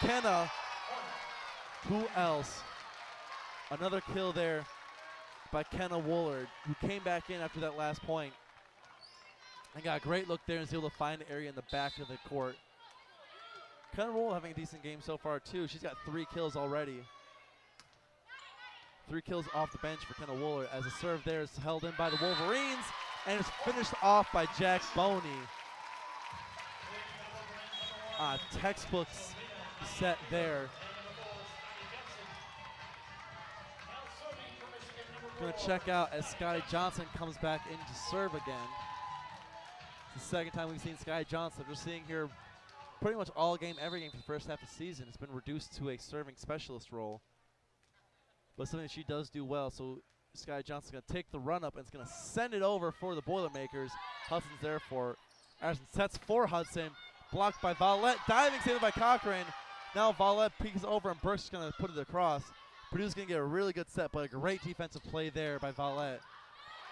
Kenna. Who else? Another kill there by Kenna Woolard, who came back in after that last point. And got a great look there and was able to find an area in the back of the court. Kenna Woolard having a decent game so far, too. She's got 3 kills already. 3 kills off the bench for Kenna Woolard, as the serve there is held in by the Wolverines and is finished off by Jack Boney. Textbooks set there. Going to check out as Sky Johnson comes back in to serve again. It's the second time we've seen Sky Johnson. We're seeing here pretty much all game, every game for the first half of the season. It's been reduced to a serving specialist role. But something that she does do well. So Sky Johnson's going to take the run up and it's going to send it over for the Boilermakers. Hudson's there for Anderson. Sets for Hudson. Blocked by Vallette. Diving saved by Cochran. Now Vallette peeks over and Burke's going to put it across. Purdue's going to get a really good set, but a great defensive play there by Vallette.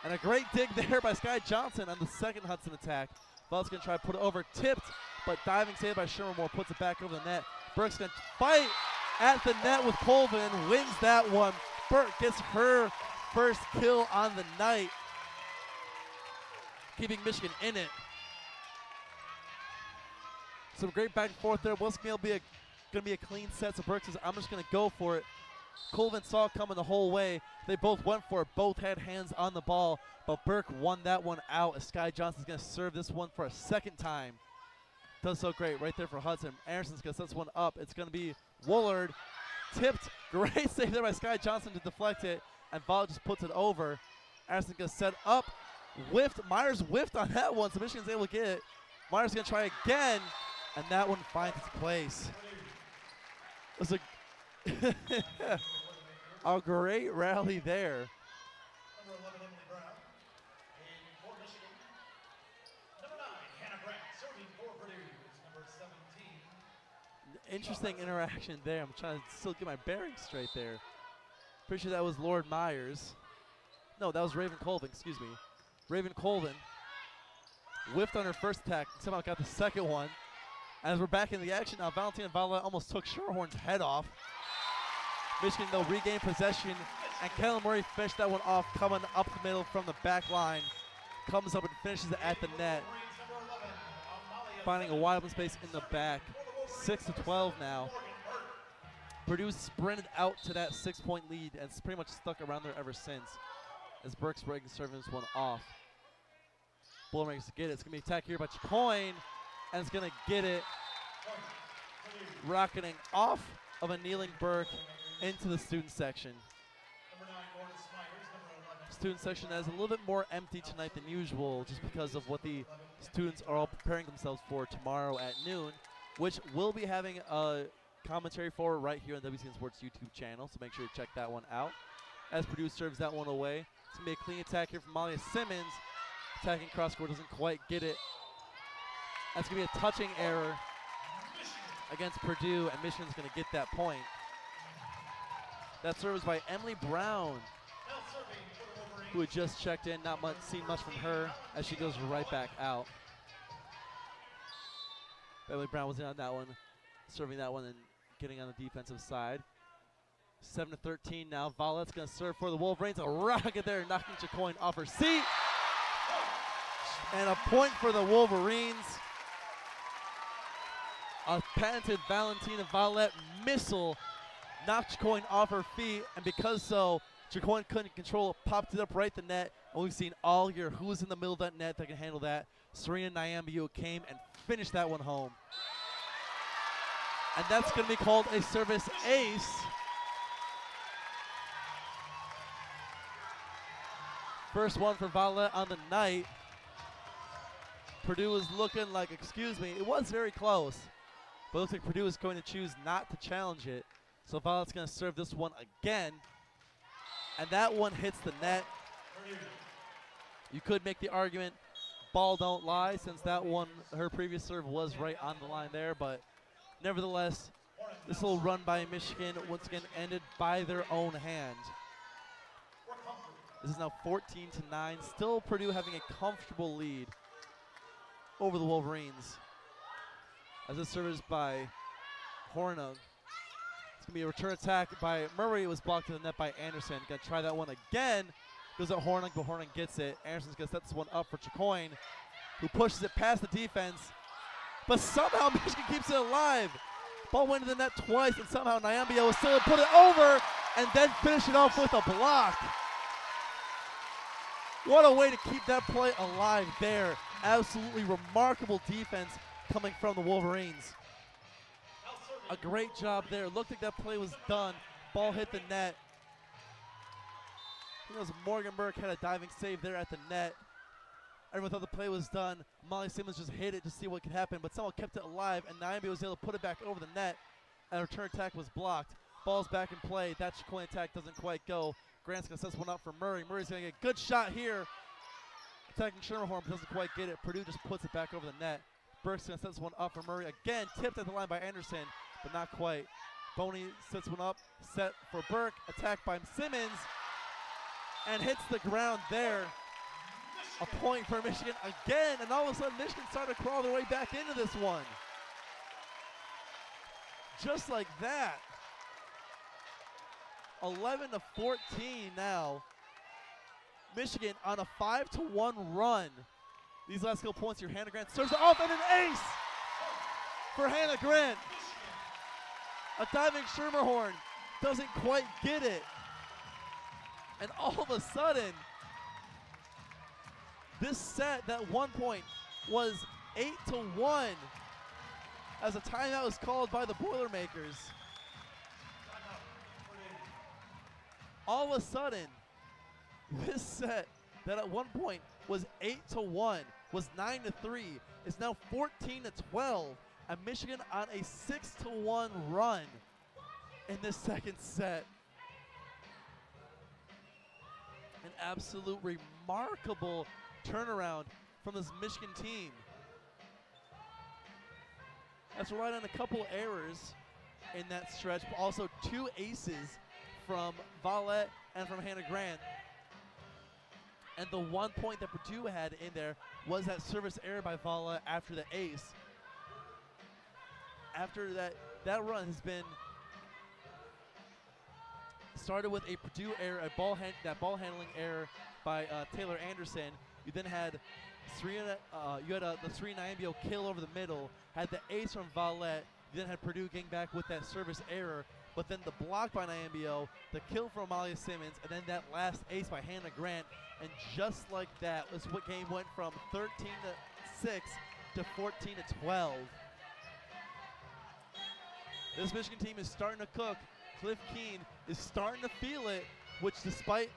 And a great dig there by Sky Johnson on the second Hudson attack. Vallette's going to try to put it over. Tipped, but diving saved by Sherman Moore. Puts it back over the net. Burke's going to fight at the net with Colvin. Wins that one. Burke gets her first kill on the night, keeping Michigan in it. Some great back and forth there. What's going to be a clean set, so Burke says, I'm just going to go for it. Colvin saw it coming the whole way. They both went for it. Both had hands on the ball, but Burke won that one out as Sky Johnson's going to serve this one for a second time. Does so great right there for Hudson. Anderson's going to set this one up. It's going to be Woolard. Tipped. Great save there by Sky Johnson to deflect it, and Vallette just puts it over. Anderson's going to set up. Whiffed. Myers whiffed on that one, so Michigan's able to get it. Myers going to try again, and that one finds its place. It was a great rally there. Interesting interaction there. I'm trying to still get my bearings straight there. Pretty sure that was Lord Myers. No, that was Raven Colvin, excuse me. Raven Colvin whiffed on her first attack, somehow got the second one. As we're back in the action now, Valentina Vallette almost took Sherhorn's head off. Michigan, though, regained possession, and Kellen Murray fished that one off, coming up the middle from the back line. Comes up and finishes it at the net, finding a wide open space in the back. 6-12 now. Purdue sprinted out to that 6-point lead and it's pretty much stuck around there ever since, as Burke's breaking serving this one off. Boilermakers to get it. It's going to be attacked here by Chicoine, and it's going to get it. Rocketing off of a kneeling Burke into the student section. Student section is a little bit more empty tonight than usual, just because of what the students are all preparing themselves for tomorrow at noon, which we'll be having a commentary for right here on WCBN Sports YouTube channel, so make sure you check that one out. As Purdue serves that one away, it's going to be a clean attack here from Malia Simmons. Attacking cross court, doesn't quite get it. That's going to be a touching error against Purdue, and Michigan's going to get that point. That serve is by Emily Brown, who had just checked in. Not much, seen much from her as she goes right back out. Emily Brown was in on that one, serving that one and getting on the defensive side. 7-13 now. Vallette's going to serve for the Wolverines. A rocket there, knocking Chicoine off her seat. And a point for the Wolverines. A patented Valentina Vallette missile knocked Chicoine off her feet, and because so, Chicoine couldn't control it, popped it up right the net, and we've seen all year who was in the middle of that net that can handle that. Serena Nyambio came and finished that one home. And that's going to be called a service ace. First one for Vallette on the night. Purdue is looking like, excuse me, it was very close, but it looks like Purdue is going to choose not to challenge it. So Vallette's going to serve this one again, and that one hits the net. You could make the argument, ball don't lie, since that one, her previous serve was right on the line there, but nevertheless, this little run by Michigan once again ended by their own hand. This is now 14-9, still Purdue having a comfortable lead over the Wolverines. As this serve is by Hornung. It's going to be a return attack by Murray. It was blocked to the net by Anderson. Going to try that one again. Goes at Hornung, but Hornung gets it. Anderson's going to set this one up for Chicoine, who pushes it past the defense. But somehow Michigan keeps it alive. Ball went to the net twice, and somehow Nyambio was still to put it over and then finish it off with a block. What a way to keep that play alive there. Absolutely remarkable defense coming from the Wolverines. A great job there. Looked like that play was done. Ball hit the net. I think it was Morgan Burke had a diving save there at the net. Everyone thought the play was done. Molly Simmons just hit it to see what could happen, but someone kept it alive, and Naimbi was able to put it back over the net, and a return attack was blocked. Ball's back in play. That Chicoine attack doesn't quite go. Grant's going to set this one up for Murray. Murray's going to get a good shot here. Attacking Schermerhorn, but doesn't quite get it. Purdue just puts it back over the net. Burke's going to set this one up for Murray. Again, tipped at the line by Anderson, but not quite. Boney sets one up, set for Burke. Attacked by Simmons, and hits the ground there. A point for Michigan again, and all of a sudden Michigan started to crawl their way back into this one. Just like that. 11-14 now. Michigan on a 5-1 run. These last couple points here, Hannah Grant serves it off, and an ace for Hannah Grant. A diving Schermerhorn doesn't quite get it. And all of a sudden, this set, that 1 point, was 8-1 as a timeout was called by the Boilermakers. All of a sudden, this set that at 1 point was 8-1, was 9-3, is now 14-12, and Michigan on a 6-1 run in this second set. An absolute remarkable turnaround from this Michigan team. That's relied on a couple errors in that stretch, but also 2 aces from Valette and from Hannah Grant. And the 1 point that Purdue had in there was that service error by Valette after the ace. After that run has been started with a Purdue error, that ball handling error by Taylor Anderson. You then had the Serena Ambio kill over the middle, had the ace from Valette. You then had Purdue getting back with that service error, but then the block by Nyambio, the kill from Amalia Simmons, and then that last ace by Hannah Grant. And just like that was what game went from 13-6 to 14-12. This Michigan team is starting to cook. Cliff Keen is starting to feel it, which despite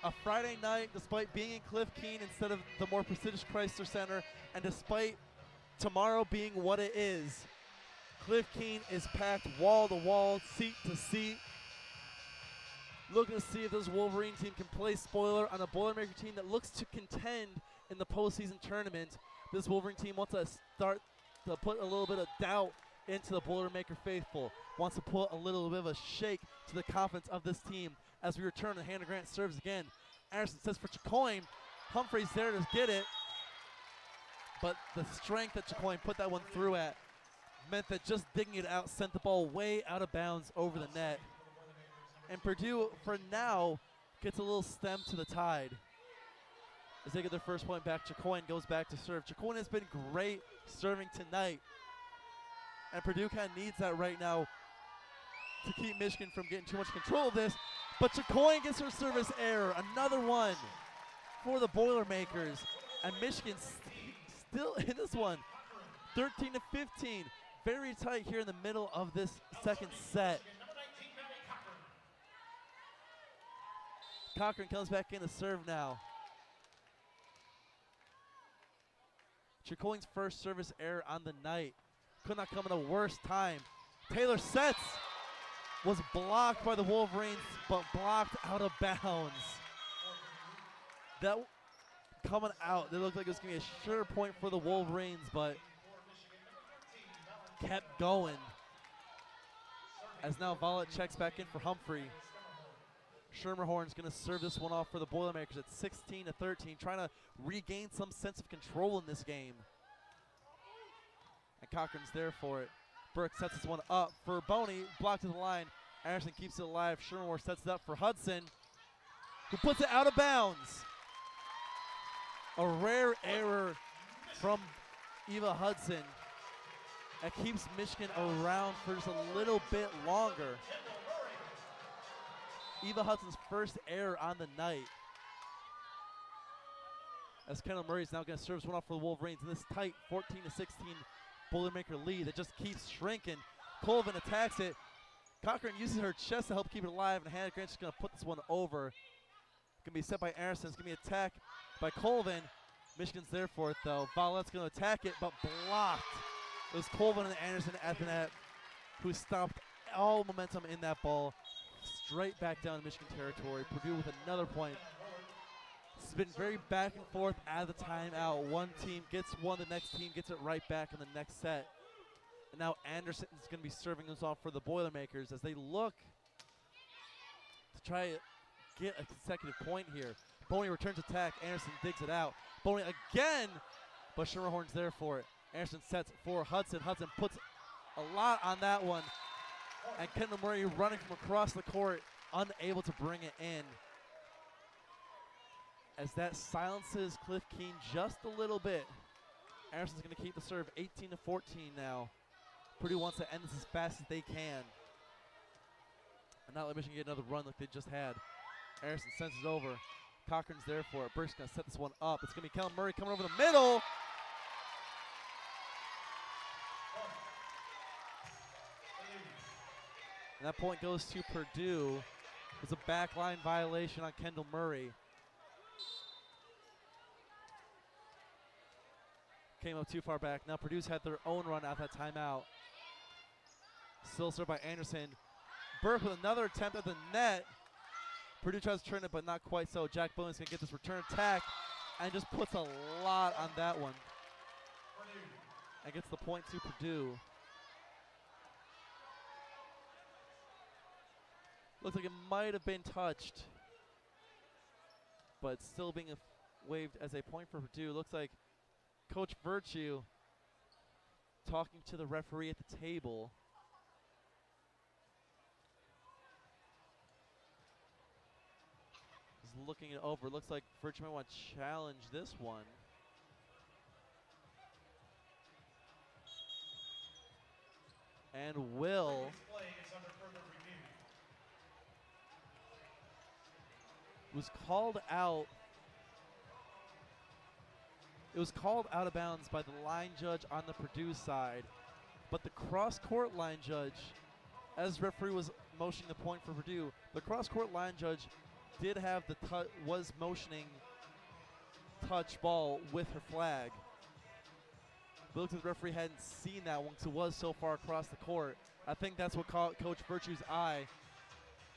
a Friday night, despite being in Cliff Keen instead of the more prestigious Chrysler Center, and despite tomorrow being what it is, Cliff Keen is packed wall to wall, seat to seat. Looking to see if this Wolverine team can play spoiler on a Boilermaker team that looks to contend in the postseason tournament. This Wolverine team wants to start to put a little bit of doubt into the Boilermaker faithful. Wants to put a little bit of a shake to the confidence of this team as we return and Hannah Grant serves again. Anderson says for Chicoine. Humphrey's there to get it. But the strength that Chicoine put that one through at meant that just digging it out sent the ball way out of bounds over the net. And Purdue, for now, gets a little stem to the tide. As they get their first point back, Chicoine goes back to serve. Chicoine has been great serving tonight. And Purdue kind of needs that right now to keep Michigan from getting too much control of this. But Chicoine gets her service error. Another one for the Boilermakers. And Michigan still in this one. 13-15. Very tight here in the middle of this second set. Cochran comes back in to serve now. Chicoine's first service error on the night. Could not come at a worse time. Taylor sets. Was blocked by the Wolverines, but blocked out of bounds. That coming out, it looked like it was going to be a sure point for the Wolverines, but kept going. As now Valette checks back in for Humphrey. Schermerhorn's going to serve this one off for the Boilermakers at 16-13, trying to regain some sense of control in this game. And Cochran's there for it. Burke sets this one up for Boney, blocked to the line. Anderson keeps it alive. Schermerhorn sets it up for Hudson, who puts it out of bounds. A rare error from Eva Hudson that keeps Michigan around for just a little bit longer. Eva Hudson's first error on the night. As Kendall Murray's now going to serve this one off for the Wolverines in this tight 14-16 Boilermaker lead that just keeps shrinking. Colvin attacks it. Cochran uses her chest to help keep it alive, and Hannah Grant's just going to put this one over. Going to be set by Anderson. It's going to be attacked by Colvin. Michigan's there for it, though. Violette's going to attack it, but blocked. It was Colvin and Anderson at the net who stopped all momentum in that ball. Straight back down to Michigan territory. Purdue with another point. It's been very back and forth at the timeout. One team gets one, the next team gets it right back in the next set. And now Anderson is going to be serving this off for the Boilermakers as they look to try to get a consecutive point here. Boney returns attack. Anderson digs it out. Boney again, but Schermerhorn's there for it. Anderson sets for Hudson. Hudson puts a lot on that one. And Kendall Murray running from across the court, unable to bring it in. As that silences Cliff Keen just a little bit. Anderson's going to keep the serve 18-14 now. Purdue wants to end this as fast as they can. And not let Michigan get another run like they just had. Anderson sends it over. Cochran's there for it. Burke's going to set this one up. It's going to be Kendall Murray coming over the middle. And that point goes to Purdue. It was a backline violation on Kendall Murray. Came up too far back. Now Purdue's had their own run out that timeout. Still served by Anderson. Burke with another attempt at the net. Purdue tries to turn it, but not quite so. Jack Bowen's going to get this return attack and just puts a lot on that one. And gets the point to Purdue. Looks like it might have been touched, but still being waved as a point for Purdue. Looks like Coach Virtue talking to the referee at the table. He's looking it over. Looks like Virtue might want to challenge this one. And will. Was called out. It was called out of bounds by the line judge on the Purdue side, but the cross-court line judge, as referee was motioning the point for Purdue, the cross-court line judge did have was motioning touch ball with her flag. But it looks like the referee hadn't seen that one because it was so far across the court. I think that's what caught Coach Virtue's eye,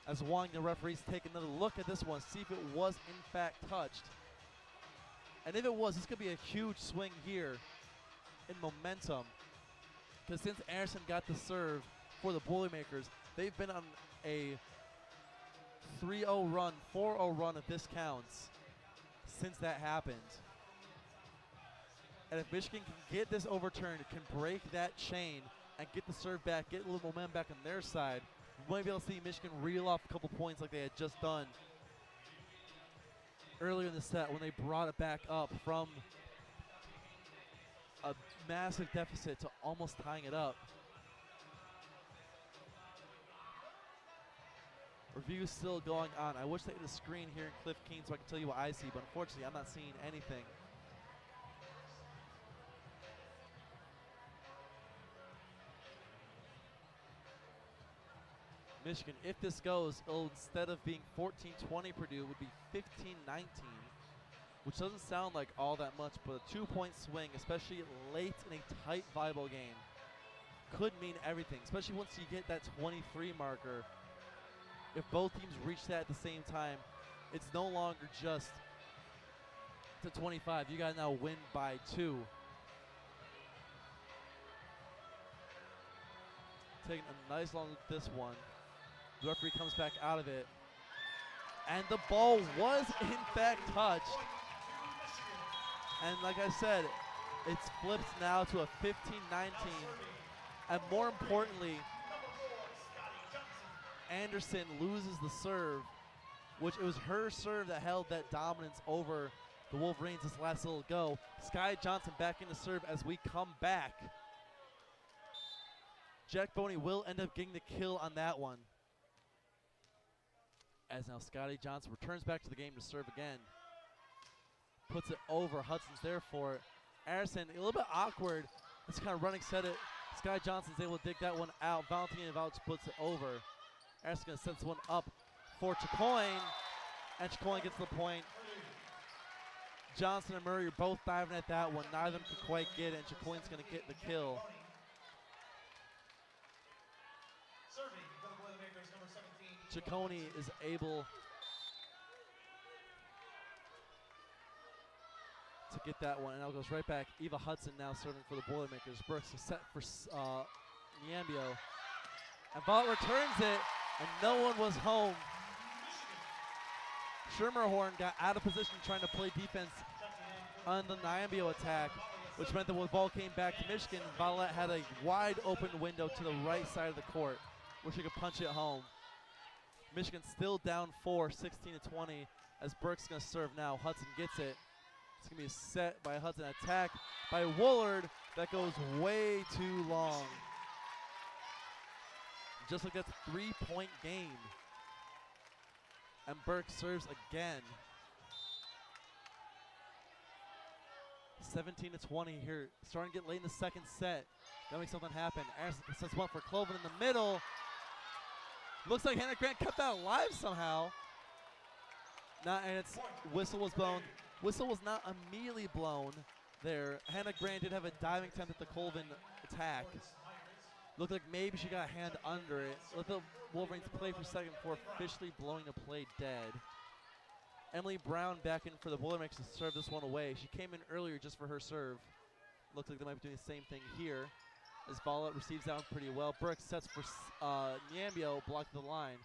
as wanting the referees to take another look at this one, see if it was in fact touched. And if it was, this could be a huge swing here in momentum. Because since Anderson got the serve for the Boilermakers, they've been on a 3-0 run, 4-0 run if this counts, since that happened. And if Michigan can get this overturned, it can break that chain and get the serve back, get a little momentum back on their side, we might be able to see Michigan reel off a couple points like they had just done earlier in the set when they brought it back up from a massive deficit to almost tying it up. Review is still going on. I wish they had a screen here in Cliff Keen so I can tell you what I see, but unfortunately I'm not seeing anything. Michigan, if this goes, it'll, instead of being 14-20 Purdue, would be 15-19, which doesn't sound like all that much, but a 2-point swing, especially late in a tight volleyball game, could mean everything, especially once you get that 23 marker. If both teams reach that at the same time, it's no longer just to 25. You got to now win by 2. Taking a nice long look at this one. The referee comes back out of it. And the ball was, in fact, touched. And like I said, it's flipped now to a 15-19. And more importantly, Anderson loses the serve, which it was her serve that held that dominance over the Wolverines this last little go. Sky Johnson back into serve as we come back. Jack Boney will end up getting the kill on that one. As now Scotty Johnson returns back to the game to serve again. Puts it over. Hudson's there for it. Anderson, a little bit awkward. It's kind of running set it Sky Johnson's able to dig that one out. Valentina Vouch puts it over. Harrison's going to set this one up for Chicoine, and Chicoine gets the point. Johnson and Murray are both diving at that one. Neither of them can quite get it, and Chicoine's going to get the kill. Serving for the Boilermakers, number 17. Ciccone is able to get that one, and now goes right back. Eva Hudson now serving for the Boilermakers. Brooks is set for Niambio. And Vaught returns it, and no one was home. Schermerhorn got out of position trying to play defense on the Niambio attack, which meant that when the ball came back to Michigan, Violet had a wide open window to the right side of the court where she could punch it home. Michigan still down 4, 16-20, as Burke's going to serve now. Hudson gets it. It's going to be a set by Hudson, attack by Woolard that goes way too long. Just like that's a 3-point game. And Burke serves again. 17-20 here. Starting to get late in the second set. Gotta make something happen. Anderson sets one for Cloven in the middle. Looks like Hannah Grant kept that alive somehow. And its whistle was blown. Whistle was not immediately blown there. Hannah Grant did have a diving attempt at the Colvin attack. Looked like maybe she got a hand under it. Let the Wolverines play for a second before officially blowing the play dead. Emily Brown back in for the Boilermakers to serve this one away. She came in earlier just for her serve. Looks like they might be doing the same thing here as Violet receives that one pretty well. Brooks sets for Niambio, blocked the line.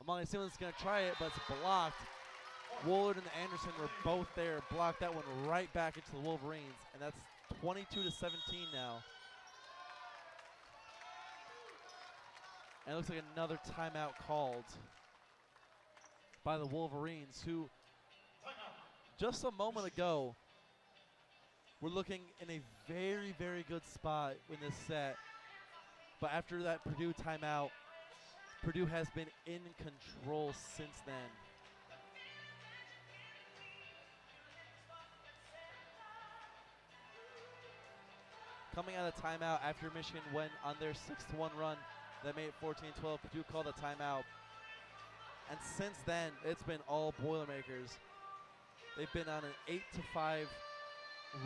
Amali Simmons going to try it, but it's blocked. Woolard and Anderson were both there, blocked that one right back into the Wolverines, and that's 22-17 now. And it looks like another timeout called by the Wolverines, who just a moment ago were looking in a very, very good spot in this set. But after that Purdue timeout, Purdue has been in control since then. Coming out of timeout after Michigan went on their 6-1 run that made it 14-12, Purdue called a timeout. And since then, it's been all Boilermakers. They've been on an 8-5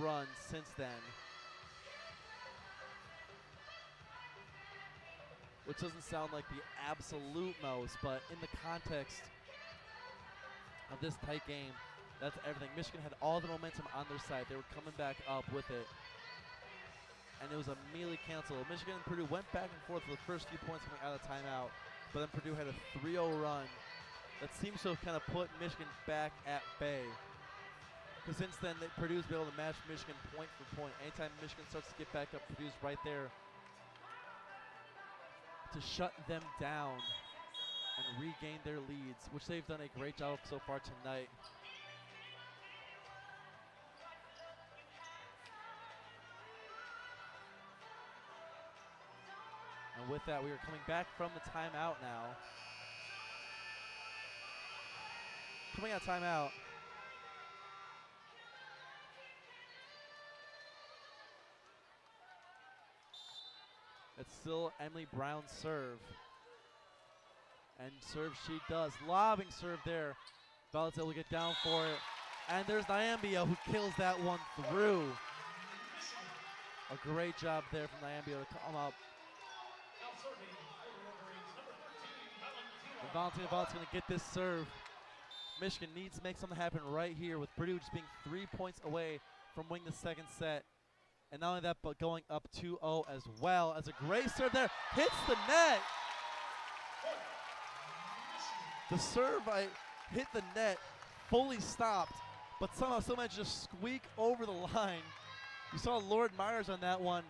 run since then, which doesn't sound like the absolute most, but in the context of this tight game, that's everything. Michigan had all the momentum on their side. They were coming back up with it, and it was immediately canceled. Michigan and Purdue went back and forth for the first few points coming out of timeout, but then Purdue had a 3-0 run that seems to have kind of put Michigan back at bay. Because since then, Purdue's been able to match Michigan point for point. Anytime Michigan starts to get back up, Purdue's right there to shut them down and regain their leads, which they've done a great job of so far tonight. And with that, we are coming back from the timeout now. Coming out timeout. It's still Emily Brown's serve. And serve she does. Lobbing serve there. Violet's able to get down for it. And there's Niambio who kills that one through. A great job there from Niambio to come up. And Valentina Vaugh's going to get this serve. Michigan needs to make something happen right here with Purdue just being 3 points away from winning the second set. And not only that, but going up 2-0 as well. As a great serve there, hits the net. The serve hit the net, fully stopped, but somehow still managed to just squeak over the line. You saw Lord Myers on that one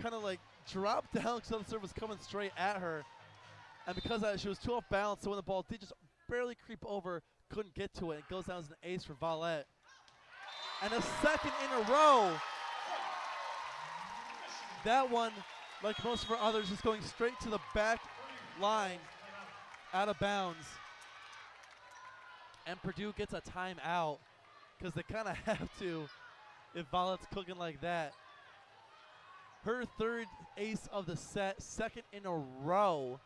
kind of like drop down because the serve was coming straight at her. And because of that, she was too off balance, so when the ball did just barely creep over, couldn't get to it. It goes down as an ace for Valette. And a second in a row. That one, like most of our others, is going straight to the back line, out of bounds. And Purdue gets a timeout because they kind of have to if Valette's cooking like that. her third ace of the set, second in a row.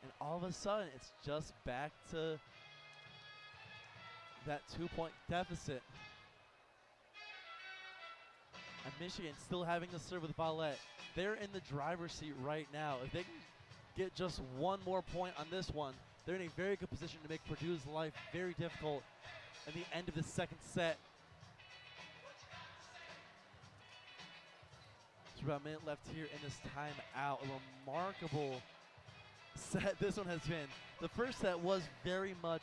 And all of a sudden, it's just back to that 2-point deficit. And Michigan still having to serve with Vallette. They're in the driver's seat right now. If they can get just one more point on this one, they're in a very good position to make Purdue's life very difficult at the end of the second set. There's about a minute left here in this timeout. A remarkable set this one has been. The first set was very much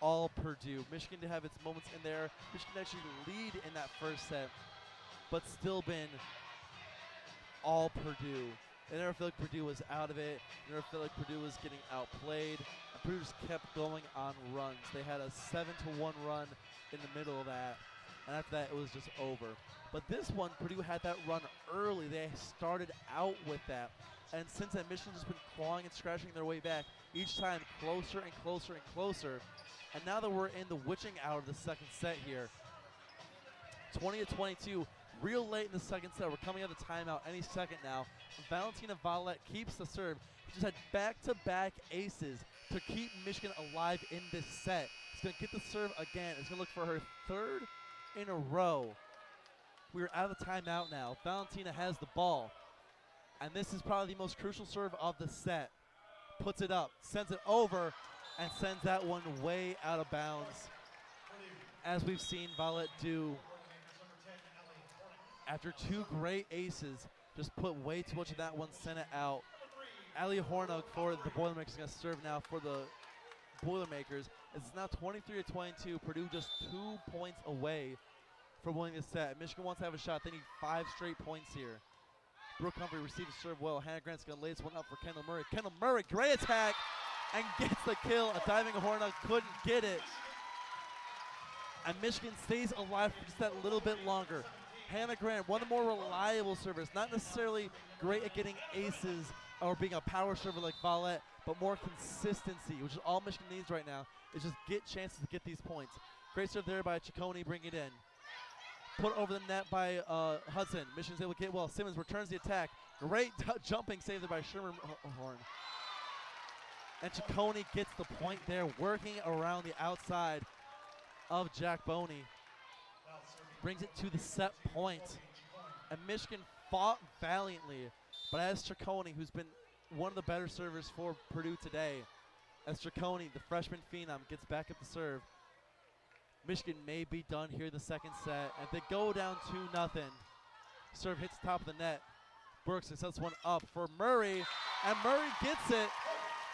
all Purdue. Michigan did have its moments in there. Michigan actually lead in that first set, but still been all Purdue. I never felt like Purdue was out of it. I never felt like Purdue was getting outplayed. And Purdue just kept going on runs. They had a 7-1 run in the middle of that, and after that it was just over. But this one, Purdue had that run early. They started out with that. And since then, Michigan's just been clawing and scratching their way back, each time closer and closer and closer. And now that we're in the witching hour of the second set here, 20-22, real late in the second set. We're coming out of the timeout any second now. Valentina Vallette keeps the serve. She just had back-to-back aces to keep Michigan alive in this set. It's going to get the serve again. It's going to look for her third in a row. We're out of the timeout now. Valentina has the ball. And this is probably the most crucial serve of the set. Puts it up, sends it over, and sends that one way out of bounds. As we've seen Vallette do after two great aces, just put way too much of that one, sent it out. Ali Hornug for the Boilermakers is going to serve now for the Boilermakers. It's now 23-22. Purdue just 2 points away from winning this set. Michigan wants to have a shot. They need 5 straight points here. Brooke Humphrey receives the serve well. Hannah Grant's going to lay this one up for Kendall Murray. Kendall Murray, great attack, and gets the kill. A diving Hornug couldn't get it. And Michigan stays alive for just that little bit longer. Hannah Grant, one of the more reliable servers, not necessarily great at getting aces or being a power server like Vallette, but more consistency, which is all Michigan needs right now, is just get chances to get these points. Great serve there by Ciccone, bring it in. Put over the net by Hudson. Michigan's able to get well. Simmons returns the attack. Great jumping save there by Sherman Horn. And Ciccone gets the point there, working around the outside of Jack Boney. Brings it to the set point. And Michigan fought valiantly, but as Ciccone, who's been one of the better servers for Purdue today, as Ciccone, the freshman phenom, gets back at the serve, Michigan may be done here in the second set, and they go down 2-0. Serve hits top of the net. Brooks sets one up for Murray, and Murray gets it.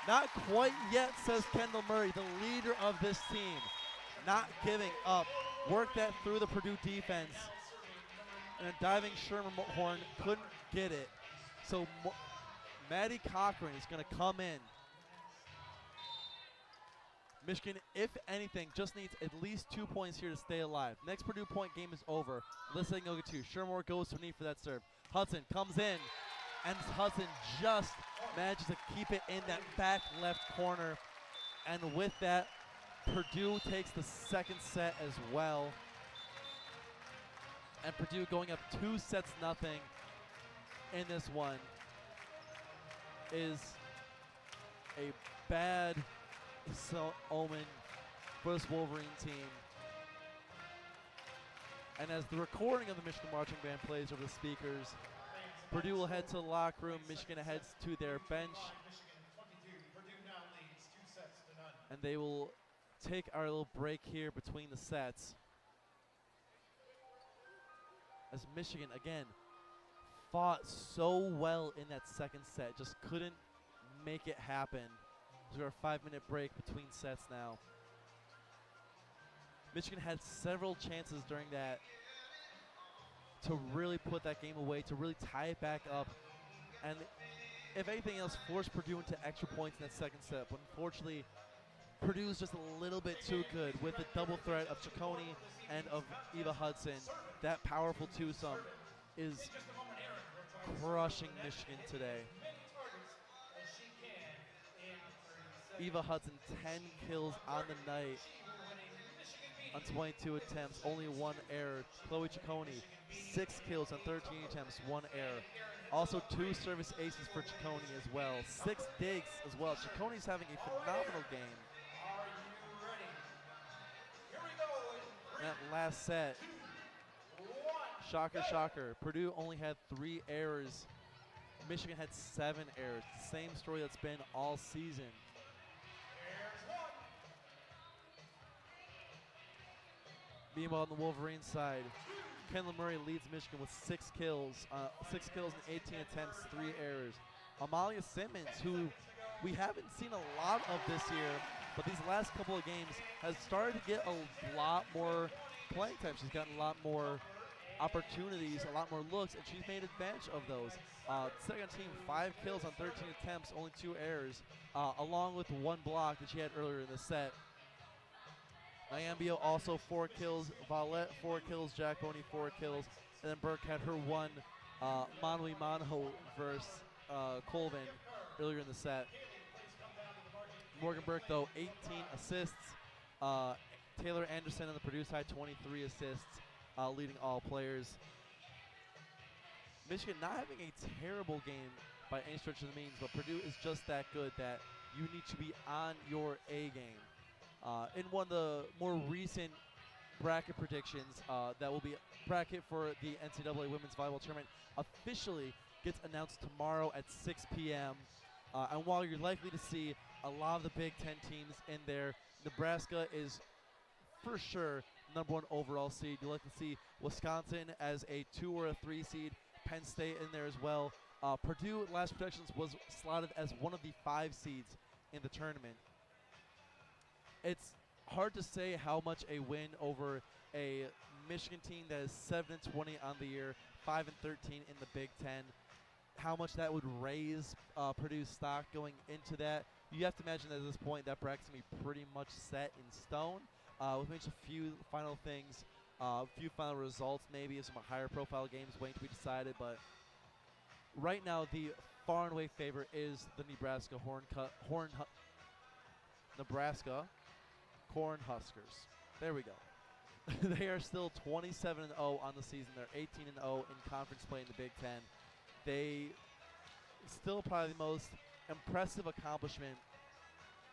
Not quite yet, says Kendall Murray, the leader of this team. Not giving up. Work that through the Purdue defense. And a diving Sherman Horn couldn't get it. So Maddie Cochran is going to come in. Michigan, if anything, just needs at least 2 points here to stay alive. Next Purdue point game is over. Unless they can go get 2. Shermore goes to knee for that serve. Hudson comes in, and Hudson just manages to keep it in that back left corner. And with that, Purdue takes the second set as well. And Purdue going up 2-0 in this one is a bad omen for this Wolverine team. And as the recording of the Michigan Marching Band plays over the speakers, Purdue will head to the locker room. Michigan heads to their bench. And they will take our little break here between the sets. As Michigan, again, fought so well in that second set, just couldn't make it happen. We're a 5-minute break between sets now. Michigan had several chances during that to really put that game away, to really tie it back up, and if anything else, force Purdue into extra points in that second set. But unfortunately, Purdue's just a little bit too good with the double threat of Ciccone and of Eva Hudson. That powerful twosome is crushing Michigan today. Eva Hudson, 10 kills on the night. on 22 attempts, only 1 error. Chloe Ciccone, 6 kills on 13 attempts, 1 error. Also 2 service aces for Ciccone as well. 6 digs as well. Ciccone's having a phenomenal game. Are you ready? Here we go. In That last set, 3, 2, 1. shocker, shocker. Purdue only had 3 errors. Michigan had 7 errors. Same story that's been all season. Here's 1. Meanwhile, on the Wolverines side, Kendall Murray leads Michigan with 6 kills. 6 kills in 18 attempts, 3 errors. Amalia Simmons, who we haven't seen a lot of this year, but these last couple of games has started to get a lot more playing time. She's gotten a lot more opportunities, a lot more looks, and she's made advantage of those. Second team, 5 kills on 13 attempts, only 2 errors, along with 1 block that she had earlier in the set. Nyambio also 4 kills, Valette 4 kills, Giaconi 4 kills, and then Burke had her 1 mano a mano versus Colvin earlier in the set. Morgan Burke, though, 18 assists. Taylor Anderson on the Purdue side, 23 assists, leading all players. Michigan not having a terrible game by any stretch of the means, but Purdue is just that good that you need to be on your A game. In one of the more recent bracket predictions, that will be bracket for the NCAA Women's Volleyball Tournament officially gets announced tomorrow at 6 p.m. And while you're likely to see a lot of the Big Ten teams in there, Nebraska is for sure #1 overall seed. You'll likely see Wisconsin as a 2 or a 3 seed, Penn State in there as well. Purdue, last predictions, was slotted as one of the 5 seeds in the tournament. It's hard to say how much a win over a Michigan team that is 7-20 on the year, 5-13 in the Big Ten, how much that would raise Purdue's stock going into that. You have to imagine that at this point that bracket's going to be pretty much set in stone, with maybe just a few final things, a few final results, maybe some higher profile games waiting to be decided. But right now, the far and away favorite is the Nebraska Cornhuskers. There we go. They are still 27-0 on the season. They're 18-0 in conference play in the Big Ten. They still probably the most impressive accomplishment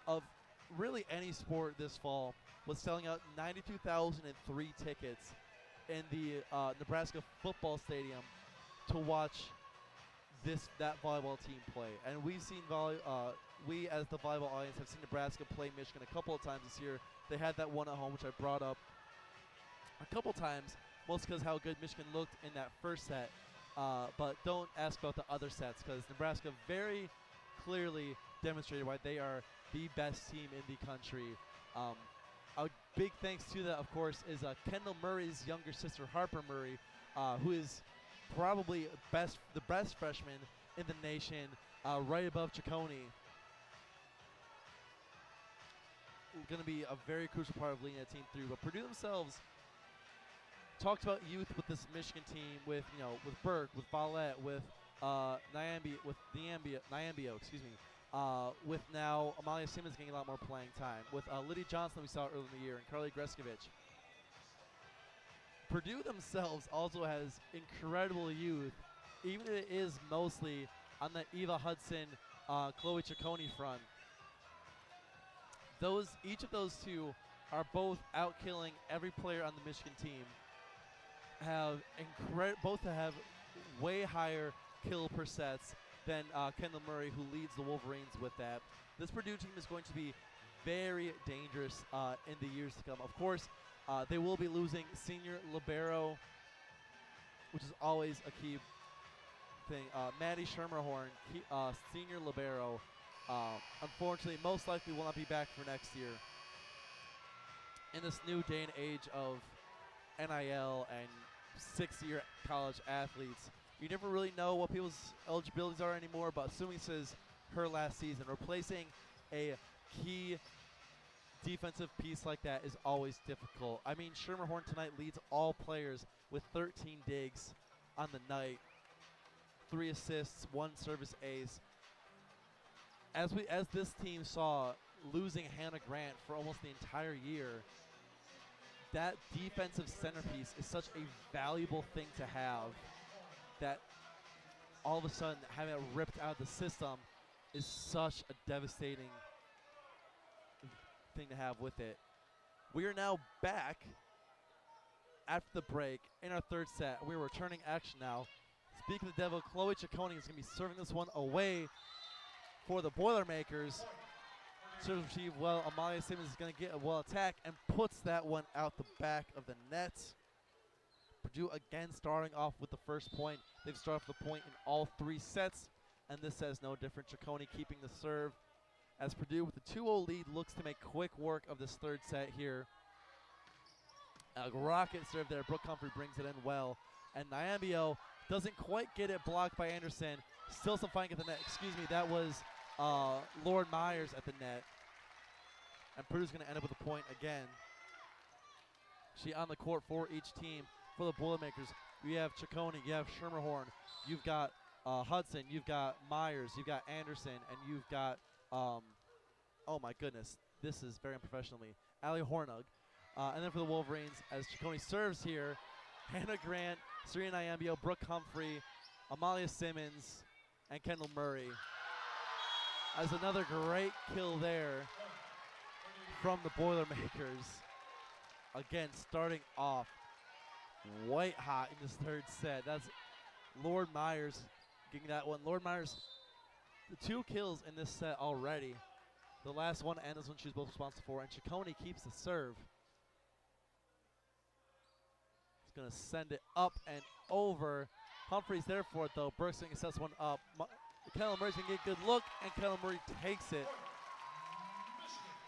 of really any sport this fall was selling out 92,003 tickets in the Nebraska football stadium to watch that volleyball team play. And we've seen we as the volleyball audience have seen Nebraska play Michigan a couple of times this year. They had that one at home, which I brought up a couple times, mostly because how good Michigan looked in that first set. But don't ask about the other sets, because Nebraska very clearly demonstrated why they are the best team in the country. A big thanks to that, of course, is Kendall Murray's younger sister, Harper Murray, who is probably the best freshman in the nation, right above Ciccone. Going to be a very crucial part of leading that team through. But Purdue themselves talked about youth with this Michigan team, with Burke, with Valette, with Nyambio, with now Amalia Simmons getting a lot more playing time, with Lydia Johnson we saw earlier in the year, and Carly Greskovich. Purdue themselves also has incredible youth, even if it is mostly on the Eva Hudson, Chloe Ciccone front. Each of those two are both outkilling every player on the Michigan team. Both have way higher kill per sets than Kendall Murray, who leads the Wolverines with that. This Purdue team is going to be very dangerous in the years to come. Of course, they will be losing senior libero, which is always a key thing. Maddie Schermerhorn, senior libero, unfortunately, most likely will not be back for next year. In this new day and age of NIL and 6-year college athletes, you never really know what people's eligibilities are anymore, but assuming this is her last season, replacing a key defensive piece like that is always difficult. I mean, Schermerhorn tonight leads all players with 13 digs on the night, 3 assists, 1 service ace. As this team saw, losing Hannah Grant for almost the entire year, that defensive centerpiece is such a valuable thing to have that all of a sudden having it ripped out of the system is such a devastating thing to have with it. We are now back after the break in our third set. We're returning action now. Speaking of the devil, Chloe Ciccone is going to be serving this one away for the Boilermakers. Serves receive well. Amalia Simmons is going to get a well attack and puts that one out the back of the net. Purdue again starting off with the first point. They've started off the point in all 3 sets, and this says no different. Ciccone keeping the serve as Purdue with the 2-0 lead looks to make quick work of this third set here. A rocket serve there. Brooke Humphrey brings it in well, and Nyambio doesn't quite get it blocked by Anderson. Still some fighting at the net. Excuse me, that was Lord Myers at the net. And Purdue's going to end up with a point again. She on the court for each team. For the Boilermakers, you have Ciccone, you have Schermerhorn, you've got Hudson, you've got Myers, you've got Anderson, and you've got, oh my goodness, this is very unprofessional of me, Allie Hornug. And then for the Wolverines, as Ciccone serves here, Hannah Grant, Serena Nyambio, Brooke Humphrey, Amalia Simmons, and Kendall Murray. As another great kill there from the Boilermakers. Again, starting off white hot in this third set. That's Lord Myers getting that one. Lord Myers, the 2 kills in this set already. The last one and this one she's both responsible for. And Ciccone keeps the serve. He's going to send it up and over. Humphrey's there for it though. Brooksing sets one up. Kendall Murray's going to get a good look, and Kendall Murray takes it,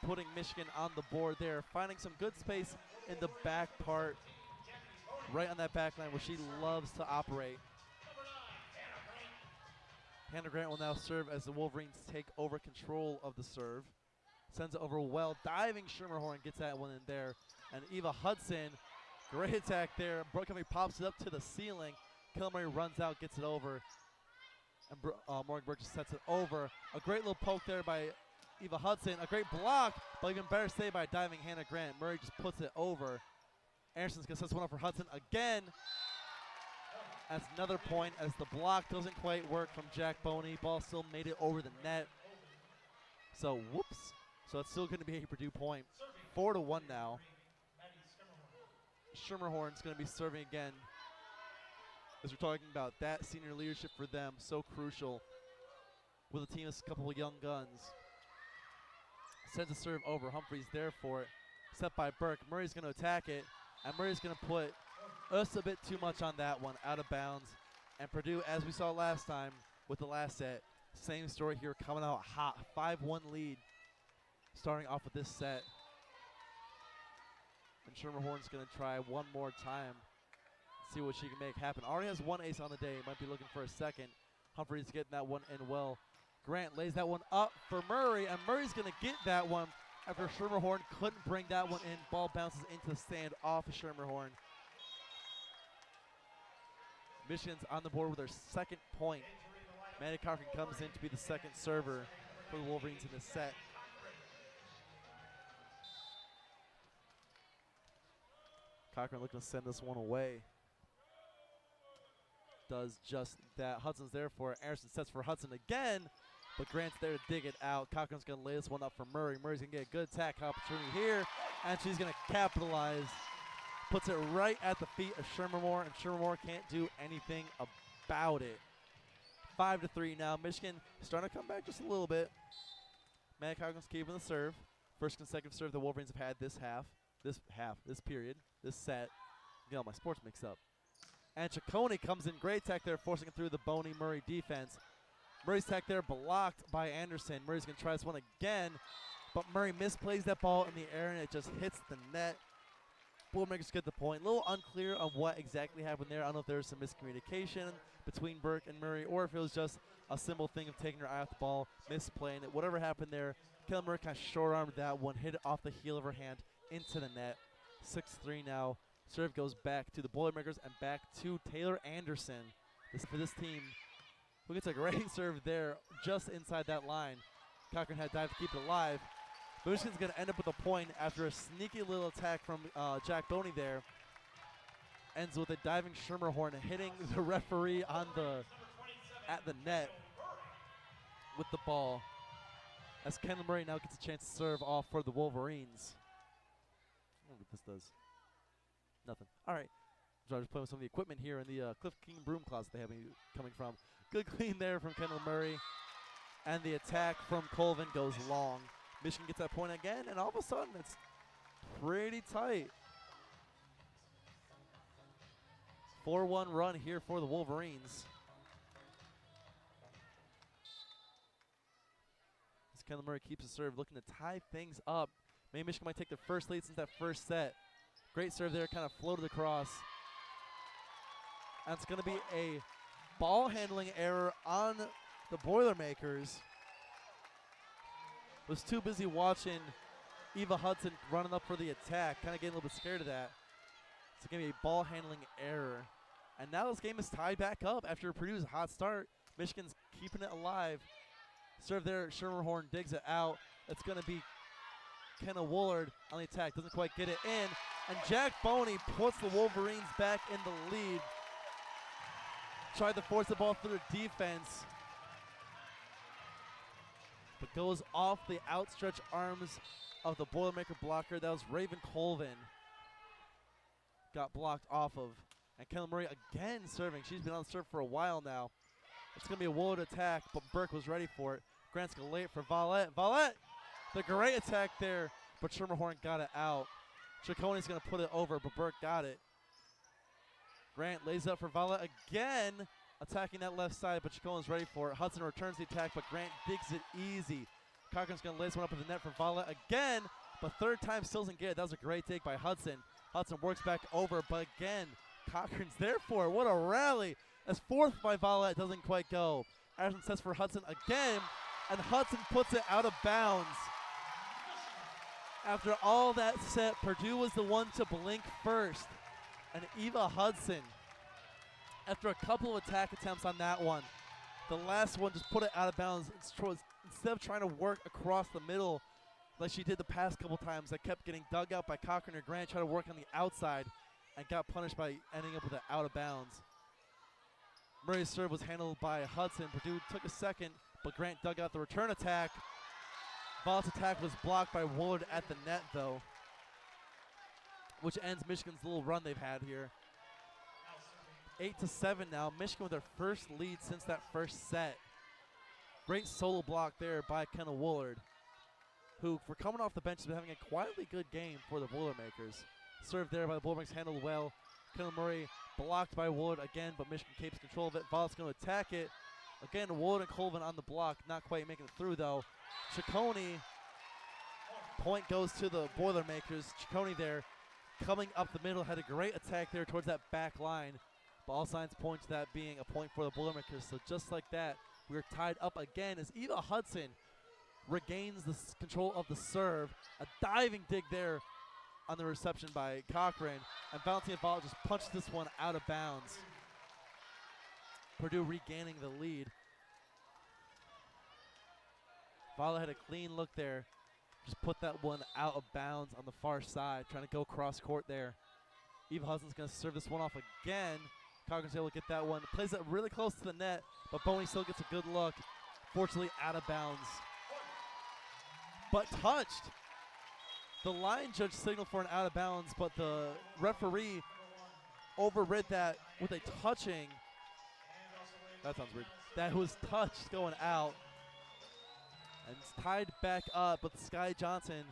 putting Michigan on the board there, finding some good space in the back part, right on that back line where she loves to operate. Hannah Grant will now serve as the Wolverines take over control of the serve. Sends it over well. Diving Schermerhorn gets that one in there. And Eva Hudson, great attack there. Brooke Humphrey pops it up to the ceiling. Kendall Murray runs out, gets it over. And Morgan Burgess sets it over. A great little poke there by Eva Hudson. A great block, but even better save by diving Hannah Grant. Murray just puts it over. Anderson's going to set this one up for Hudson again. That's another point as the block doesn't quite work from Jack Boney. Ball still made it over the net. So, whoops. So it's still going to be a Purdue point. 4-1 now. Schermerhorn's going to be serving again. As we're talking about that senior leadership for them, so crucial with a team of a couple of young guns. Sends a serve over. Humphrey's there for it. Set by Burke. Murray's going to attack it. And Murray's going to put us a bit too much on that one, out of bounds. And Purdue, as we saw last time with the last set, same story here, coming out hot. 5-1 lead starting off with this set. And Schermerhorn's going to try one more time. See what she can make happen. Already has 1 ace on the day. Might be looking for a second. Humphrey's getting that one in well. Grant lays that one up for Murray, and Murray's going to get that one after Schermerhorn couldn't bring that one in. Ball bounces into the stand off of Schermerhorn. Michigan's on the board with their 2nd point. Maddie Cochran comes in to be the 2nd server for the Wolverines in this set. Cochran looking to send this one away. Does just that. Hudson's there for it. Anderson sets for Hudson again, but Grant's there to dig it out. Cochran's going to lay this one up for Murray. Murray's going to get a good attack opportunity here, and she's going to capitalize. Puts it right at the feet of Schermerhorn, and Schermerhorn can't do anything about it. 5-3 now. Michigan starting to come back just a little bit. Matt Cochran's keeping the serve. First consecutive serve the Wolverines have had this period, this set. Get all my sports mixed up. And Ciccone comes in, great attack there, forcing it through the Boney Murray defense. Murray's attack there blocked by Anderson. Murray's going to try this one again, but Murray misplays that ball in the air, and it just hits the net. Boilermakers get the point. A little unclear on what exactly happened there. I don't know if there was some miscommunication between Burke and Murray, or if it was just a simple thing of taking her eye off the ball, misplaying it. Whatever happened there, Kendall Murray kind of short-armed that one, hit it off the heel of her hand into the net. 6-3 now. Serve goes back to the Boilermakers and back to Taylor Anderson. For this team, who gets a great serve there just inside that line. Cochran had dive to keep it alive. But Michigan's going to end up with a point after a sneaky little attack from Jack Boney there. Ends with a diving Schermerhorn hitting the referee on at the net with the ball. As Kendall Murray now gets a chance to serve off for the Wolverines. I wonder what this does. Nothing. All right. So I'm just playing with some of the equipment here in the Cliff King broom closet they have me coming from. Good clean there from Kendall Murray. And the attack from Colvin goes long. Michigan gets that point again, and all of a sudden it's pretty tight. 4-1 run here for the Wolverines. As Kendall Murray keeps the serve, looking to tie things up. Maybe Michigan might take the first lead since that first set. Great serve there, kind of floated across. And it's going to be a ball handling error on the Boilermakers. Was too busy watching Eva Hudson running up for the attack, kind of getting a little bit scared of that. It's going to be a ball handling error. And now this game is tied back up after Purdue's hot start. Michigan's keeping it alive. Serve there, Schermerhorn digs it out. It's going to be Kenna Woolard on the attack. Doesn't quite get it in. And Jack Boney puts the Wolverines back in the lead. Tried to force the ball through the defense, but goes off the outstretched arms of the Boilermaker blocker. That was Raven Colvin. Got blocked off of. And Kendall Murray again serving. She's been on serve for a while now. It's going to be a Woolard attack, but Burke was ready for it. Grant's going to lay it for Valette. Valette! The great attack there, but Schermerhorn got it out. Chaconi's going to put it over, but Burke got it. Grant lays up for Valette again, attacking that left side, but Chacone's ready for it. Hudson returns the attack, but Grant digs it easy. Cochran's going to lay this one up in the net for Valette again, but third time still doesn't get it. That was a great take by Hudson. Hudson works back over, but again, Cochran's there for it. What a rally. As fourth by Valette doesn't quite go. Anderson sets for Hudson again, and Hudson puts it out of bounds. After all that set, Purdue was the one to blink first. And Eva Hudson, after a couple of attack attempts on that one, the last one just put it out of bounds. Instead of trying to work across the middle like she did the past couple times, that kept getting dug out by Cochran or Grant, trying to work on the outside, and got punished by ending up with it out of bounds. Murray's serve was handled by Hudson. Purdue took a second, but Grant dug out the return attack. Vallette's attack was blocked by Woolard at the net, though, which ends Michigan's little run they've had here. 8-7 now. Michigan with their first lead since that first set. Great solo block there by Kenna Woolard, who, for coming off the bench, has been having a quietly good game for the Boilermakers. Served there by the Boilermakers, handled well. Kendall Murray blocked by Woolard again, but Michigan keeps control of it. Vallette's going to attack it. Again, Woolard and Colvin on the block, not quite making it through, though. Ciccone, point goes to the Boilermakers. Ciccone there, coming up the middle, had a great attack there towards that back line. But all signs point to that being a point for the Boilermakers. So just like that, we're tied up again as Eva Hudson regains the control of the serve. A diving dig there on the reception by Cochran. And Valentina Valette just punched this one out of bounds. Purdue regaining the lead. Valette had a clean look there. Just put that one out of bounds on the far side, trying to go cross court there. Eva Hudson's going to serve this one off again. Cochran's able to get that one. Plays it really close to the net, but Boney still gets a good look. Fortunately, out of bounds. But touched. The line judge signaled for an out of bounds, but the referee overrid that with a touching. That sounds weird. That was touched going out. And it's tied back up, but Sky Johnson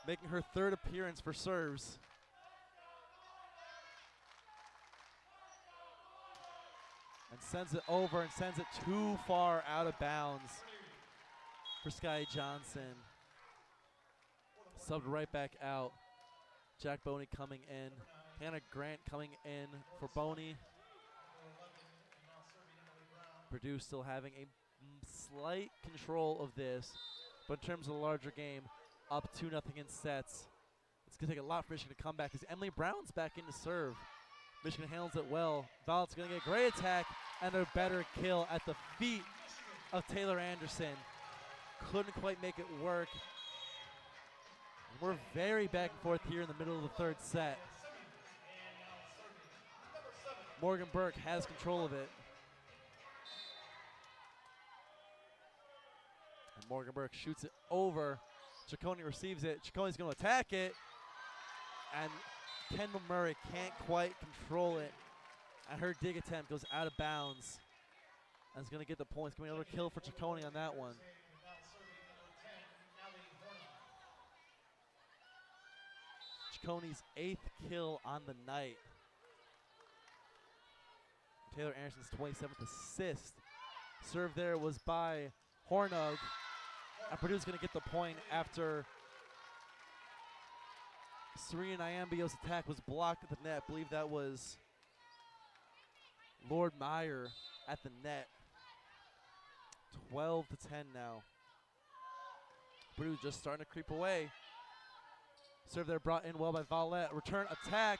making her third appearance for serves. And sends it over and sends it too far out of bounds for Sky Johnson. Subbed right back out. Jack Boney coming in. Hannah Grant coming in for Boney. Purdue still having a slight control of this, but in terms of the larger game, up 2-0 in sets. It's going to take a lot for Michigan to come back as Emily Brown's back in to serve. Michigan handles it well. Valette's going to get a great attack and a better kill at the feet of Taylor Anderson. Couldn't quite make it work. We're very back and forth here in the middle of the third set. Morgan Burke has control of it. And Morgan Burke shoots it over. Ciccone receives it. Ciccone's going to attack it. And Kendall Murray can't quite control it. And her dig attempt goes out of bounds. And is going to get the points. Going to be another kill for Ciccone on that one. Ciccone's 8th kill on the night. Taylor Anderson's 27th assist. Serve there was by Hornung. And Purdue's going to get the point after Serena Nyambio's attack was blocked at the net. I believe that was Lord Meyer at the net. 12-10 now. Purdue just starting to creep away. Serve there brought in well by Vallette. Return attack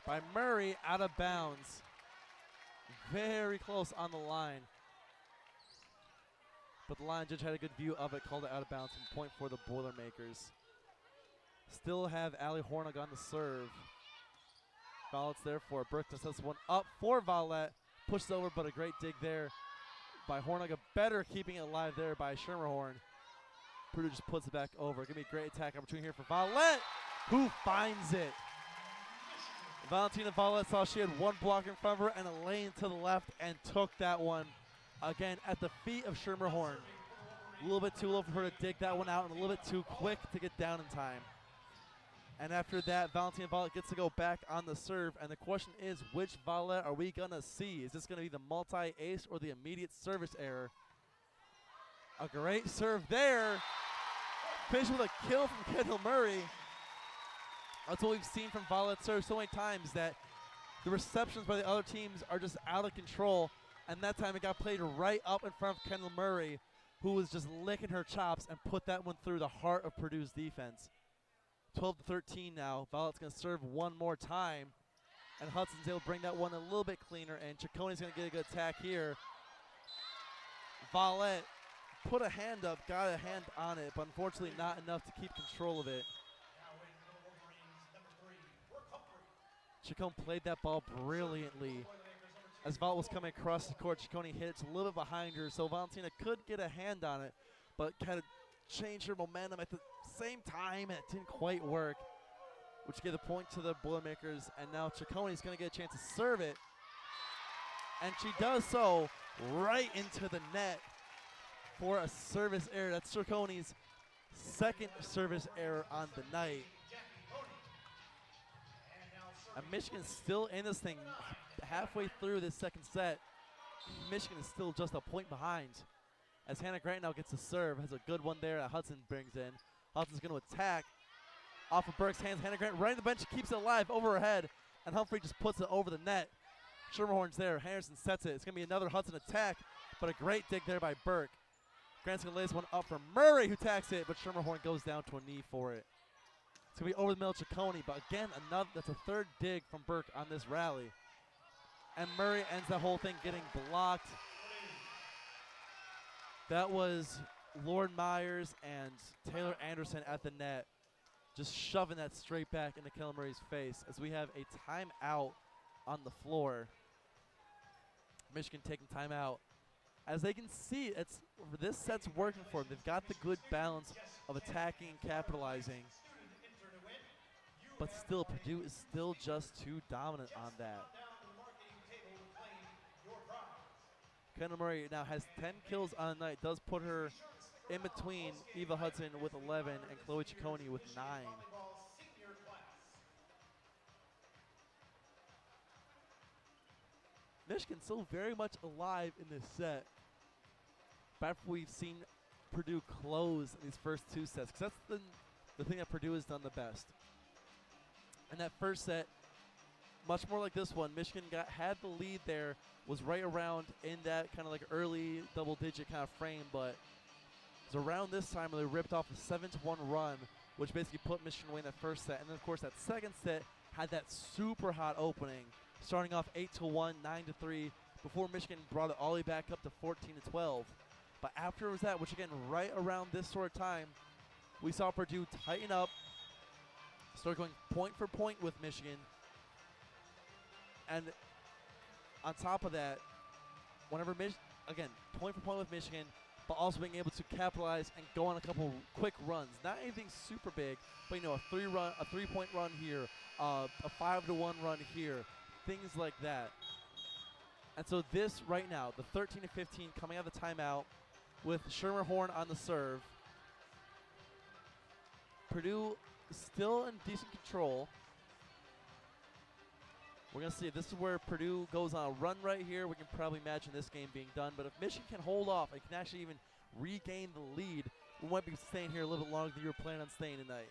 by Murray, out of bounds. Very close on the line. But the line judge had a good view of it, called it out of bounds, and point for the Boilermakers. Still have Allie Hornung on the serve. Vallette's there for it. Burke just has one up for Vallette. Pushes over, but a great dig there by Hornung. A better keeping it alive there by Schermerhorn. Purdue just puts it back over. Give me a great attack opportunity here for Vallette, who finds it. Valentina Vallette saw she had one block in front of her and a lane to the left and took that one. Again, at the feet of Schermerhorn. A little bit too low for her to dig that one out and a little bit too quick to get down in time. And after that, Valentina Vallette gets to go back on the serve. And the question is, which Vallette are we going to see? Is this going to be the multi-ace or the immediate service error? A great serve there. Finished with a kill from Kendall Murray. That's what we've seen from Vallette serve so many times, that the receptions by the other teams are just out of control. And that time it got played right up in front of Kendall Murray, who was just licking her chops and put that one through the heart of Purdue's defense. 12-13 now. Vallette's going to serve one more time. And Hudson's able to bring that one a little bit cleaner. And Ciccone's going to get a good attack here. Vallette put a hand up, got a hand on it, but unfortunately not enough to keep control of it. Ciccone played that ball brilliantly. As Vallette was coming across the court, Ciccone hit it a little bit behind her, so Valentina could get a hand on it, but kind of changed her momentum at the same time, and it didn't quite work, which gave the point to the Boilermakers. And now Ciccone's going to get a chance to serve it, and she does so right into the net for a service error. That's Ciccone's second service error on the night. And Michigan's still in this thing halfway through this second set. Michigan is still just a point behind. As Hannah Grant now gets a serve, has a good one there that Hudson brings in. Hudson's going to attack off of Burke's hands. Hannah Grant right on the bench, keeps it alive over her head, and Humphrey just puts it over the net. Schermerhorn's there. Henderson sets it. It's going to be another Hudson attack, but a great dig there by Burke. Grant's going to lay this one up for Murray, who tacks it, but Schermerhorn goes down to a knee for it. It's going to be over the middle of Ciccone, but again, that's a third dig from Burke on this rally. And Murray ends the whole thing getting blocked. That was Lord Myers and Taylor Anderson at the net, just shoving that straight back into Kendall Murray's face as we have a timeout on the floor. Michigan taking timeout. As they can see, this set's working for them. They've got the good balance of attacking and capitalizing. But still, Purdue is still just too dominant on that. Kendall Murray now has 10 kills on the night. Does put her in between Eva Hudson with 11 and Chloe Ciccone with 9. Michigan still very much alive in this set. But after we've seen Purdue close in these first two sets, because that's the thing that Purdue has done the best. And that first set, much more like this one, Michigan had the lead there, was right around in that kind of like early double-digit kind of frame, but it was around this time where they ripped off a 7-1 run, which basically put Michigan away in that first set. And then, of course, that second set had that super hot opening, starting off 8-1, 9-3, before Michigan brought it all the way back up to 14-12. But after it was that, which again, right around this sort of time, we saw Purdue tighten up, start going point for point with Michigan. And on top of that, whenever again, point for point with Michigan, but also being able to capitalize and go on a couple quick runs. Not anything super big, but a 3-point run here, a 5-1 run here, things like that. And so this right now, the 13-15 coming out of the timeout with Schermerhorn on the serve. Purdue still in decent control. We're going to see. This is where Purdue goes on a run right here. We can probably imagine this game being done. But if Michigan can hold off and can actually even regain the lead, we might be staying here a little bit longer than you were planning on staying tonight.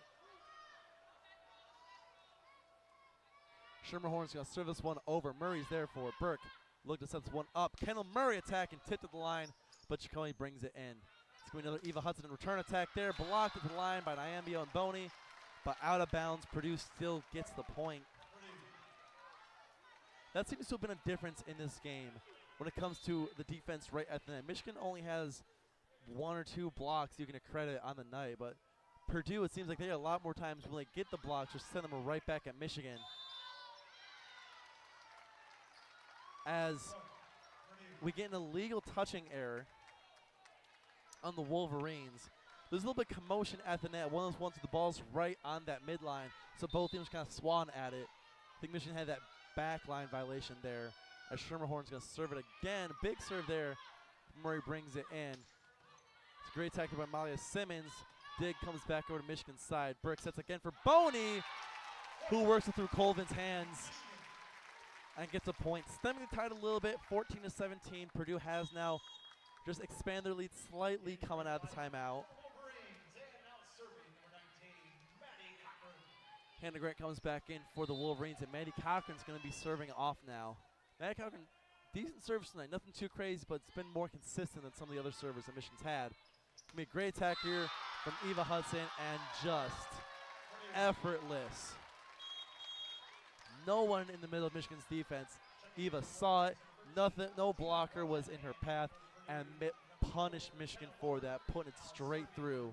Schermerhorn's going to serve this one over. Murray's there for it. Burke looked to set this one up. Kendall Murray attack and tipped at the line, but Ciccone brings it in. It's going to be another Eva Hudson return attack there. Blocked at the line by Nyambio and Boney, but out of bounds. Purdue still gets the point. That seems to have been a difference in this game when it comes to the defense right at the net. Michigan only has 1 or 2 blocks you can accredit on the night, but Purdue, it seems like they have a lot more times when they get the blocks, just send them right back at Michigan. As we get an illegal touching error on the Wolverines. There's a little bit of commotion at the net. One of those ones with the ball's right on that midline, so both teams kind of swan at it. I think Michigan had that back line violation there, as Schermerhorn's going to serve it again. Big serve there. Murray brings it in. It's a great tackle by Malia Simmons. Dig comes back over to Michigan's side. Burke sets again for Boney, who works it through Colvin's hands and gets a point. Stemming the tide a little bit, 14-17. Purdue has now just expanded their lead slightly coming out of the timeout. Hannah Grant comes back in for the Wolverines, and Maddie Cochran's going to be serving off now. Maddie Cochran, decent service tonight. Nothing too crazy, but it's been more consistent than some of the other servers that Michigan's had. Going to be a great attack here from Eva Hudson, and just effortless. No one in the middle of Michigan's defense. Eva saw it. Nothing, no blocker was in her path, and punished Michigan for that, putting it straight through.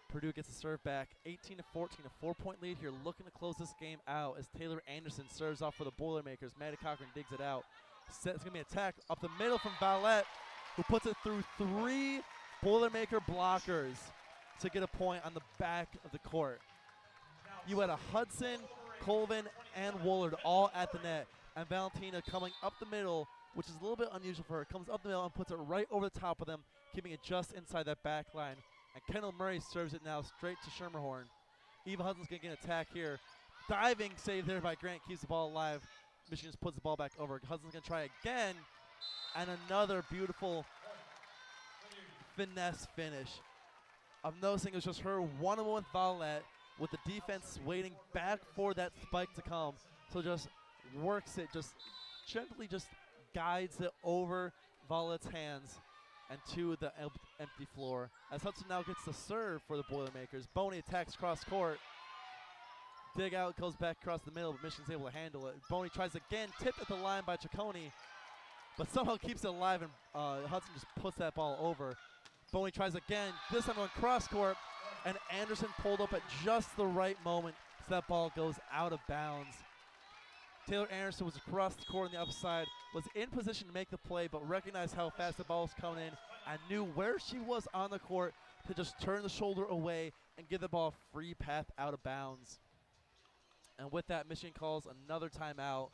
Purdue gets a serve back, 18-14, a 4-point lead here, looking to close this game out as Taylor Anderson serves off for the Boilermakers. Maddie Cochran digs it out. It's going to be an attack up the middle from Valette, who puts it through 3 Boilermaker blockers to get a point on the back of the court. You had a Hudson, Colvin, and Woolard all at the net, and Valentina coming up the middle, which is a little bit unusual for her, comes up the middle and puts it right over the top of them, keeping it just inside that back line. And Kendall Murray serves it now straight to Schermerhorn. Eva Hudson's going to get an attack here. Diving save there by Grant, keeps the ball alive. Michigan just puts the ball back over. Hudson's going to try again. And another beautiful finesse finish. I'm noticing it was just her one-on-one with Valette, with the defense waiting back for that spike to come. So just works it, just gently just guides it over Valette's hands and to the empty floor. As Hudson now gets the serve for the Boilermakers. Boney attacks cross court. Dig out, goes back across the middle, but Michigan's able to handle it. Boney tries again, tipped at the line by Ciccone, but somehow keeps it alive, and Hudson just puts that ball over. Boney tries again, this time on cross court, and Anderson pulled up at just the right moment, so that ball goes out of bounds. Taylor Anderson was across the court on the upside, was in position to make the play, but recognized how fast the ball was coming in and knew where she was on the court to just turn the shoulder away and give the ball a free path out of bounds. And with that, Michigan calls another timeout.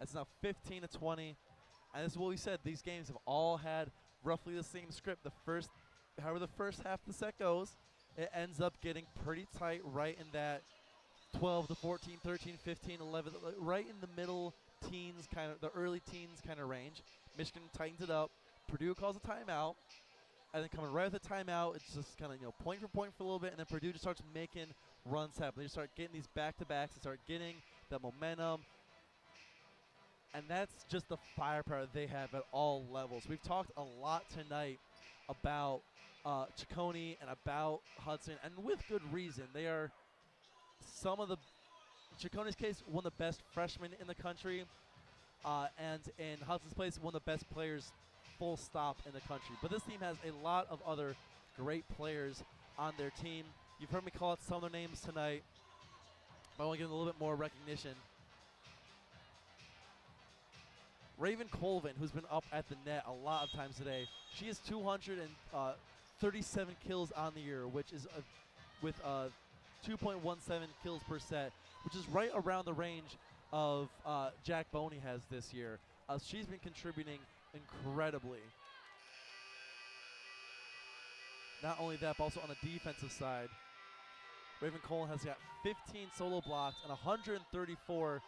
It's now 15-20. And this is what we said. These games have all had roughly the same script. However the first half of the set goes, it ends up getting pretty tight right in that 12-14, 13, 15, 11, right in the middle teens, kind of the early teens kind of range. Michigan tightens it up. Purdue calls a timeout. And then coming right at the timeout, it's just kind of point for point for a little bit, and then Purdue just starts making runs happen. They just start getting these back-to-backs and start getting the momentum. And that's just the firepower they have at all levels. We've talked a lot tonight about Ciccone and about Hudson, and with good reason. They are some of the, Ciccone's case, one of the best freshmen in the country, and in Hudson's place, one of the best players full stop in the country. But this team has a lot of other great players on their team. You've heard me call out some of their names tonight, but I want to give them a little bit more recognition. Raven Colvin, who's been up at the net a lot of times today. She has 237 kills on the year, which is with 2.17 kills per set, which is right around the range of Jack Boney has this year. She's been contributing incredibly. Not only that, but also on the defensive side, Raven Colvin has got 15 solo blocks and 134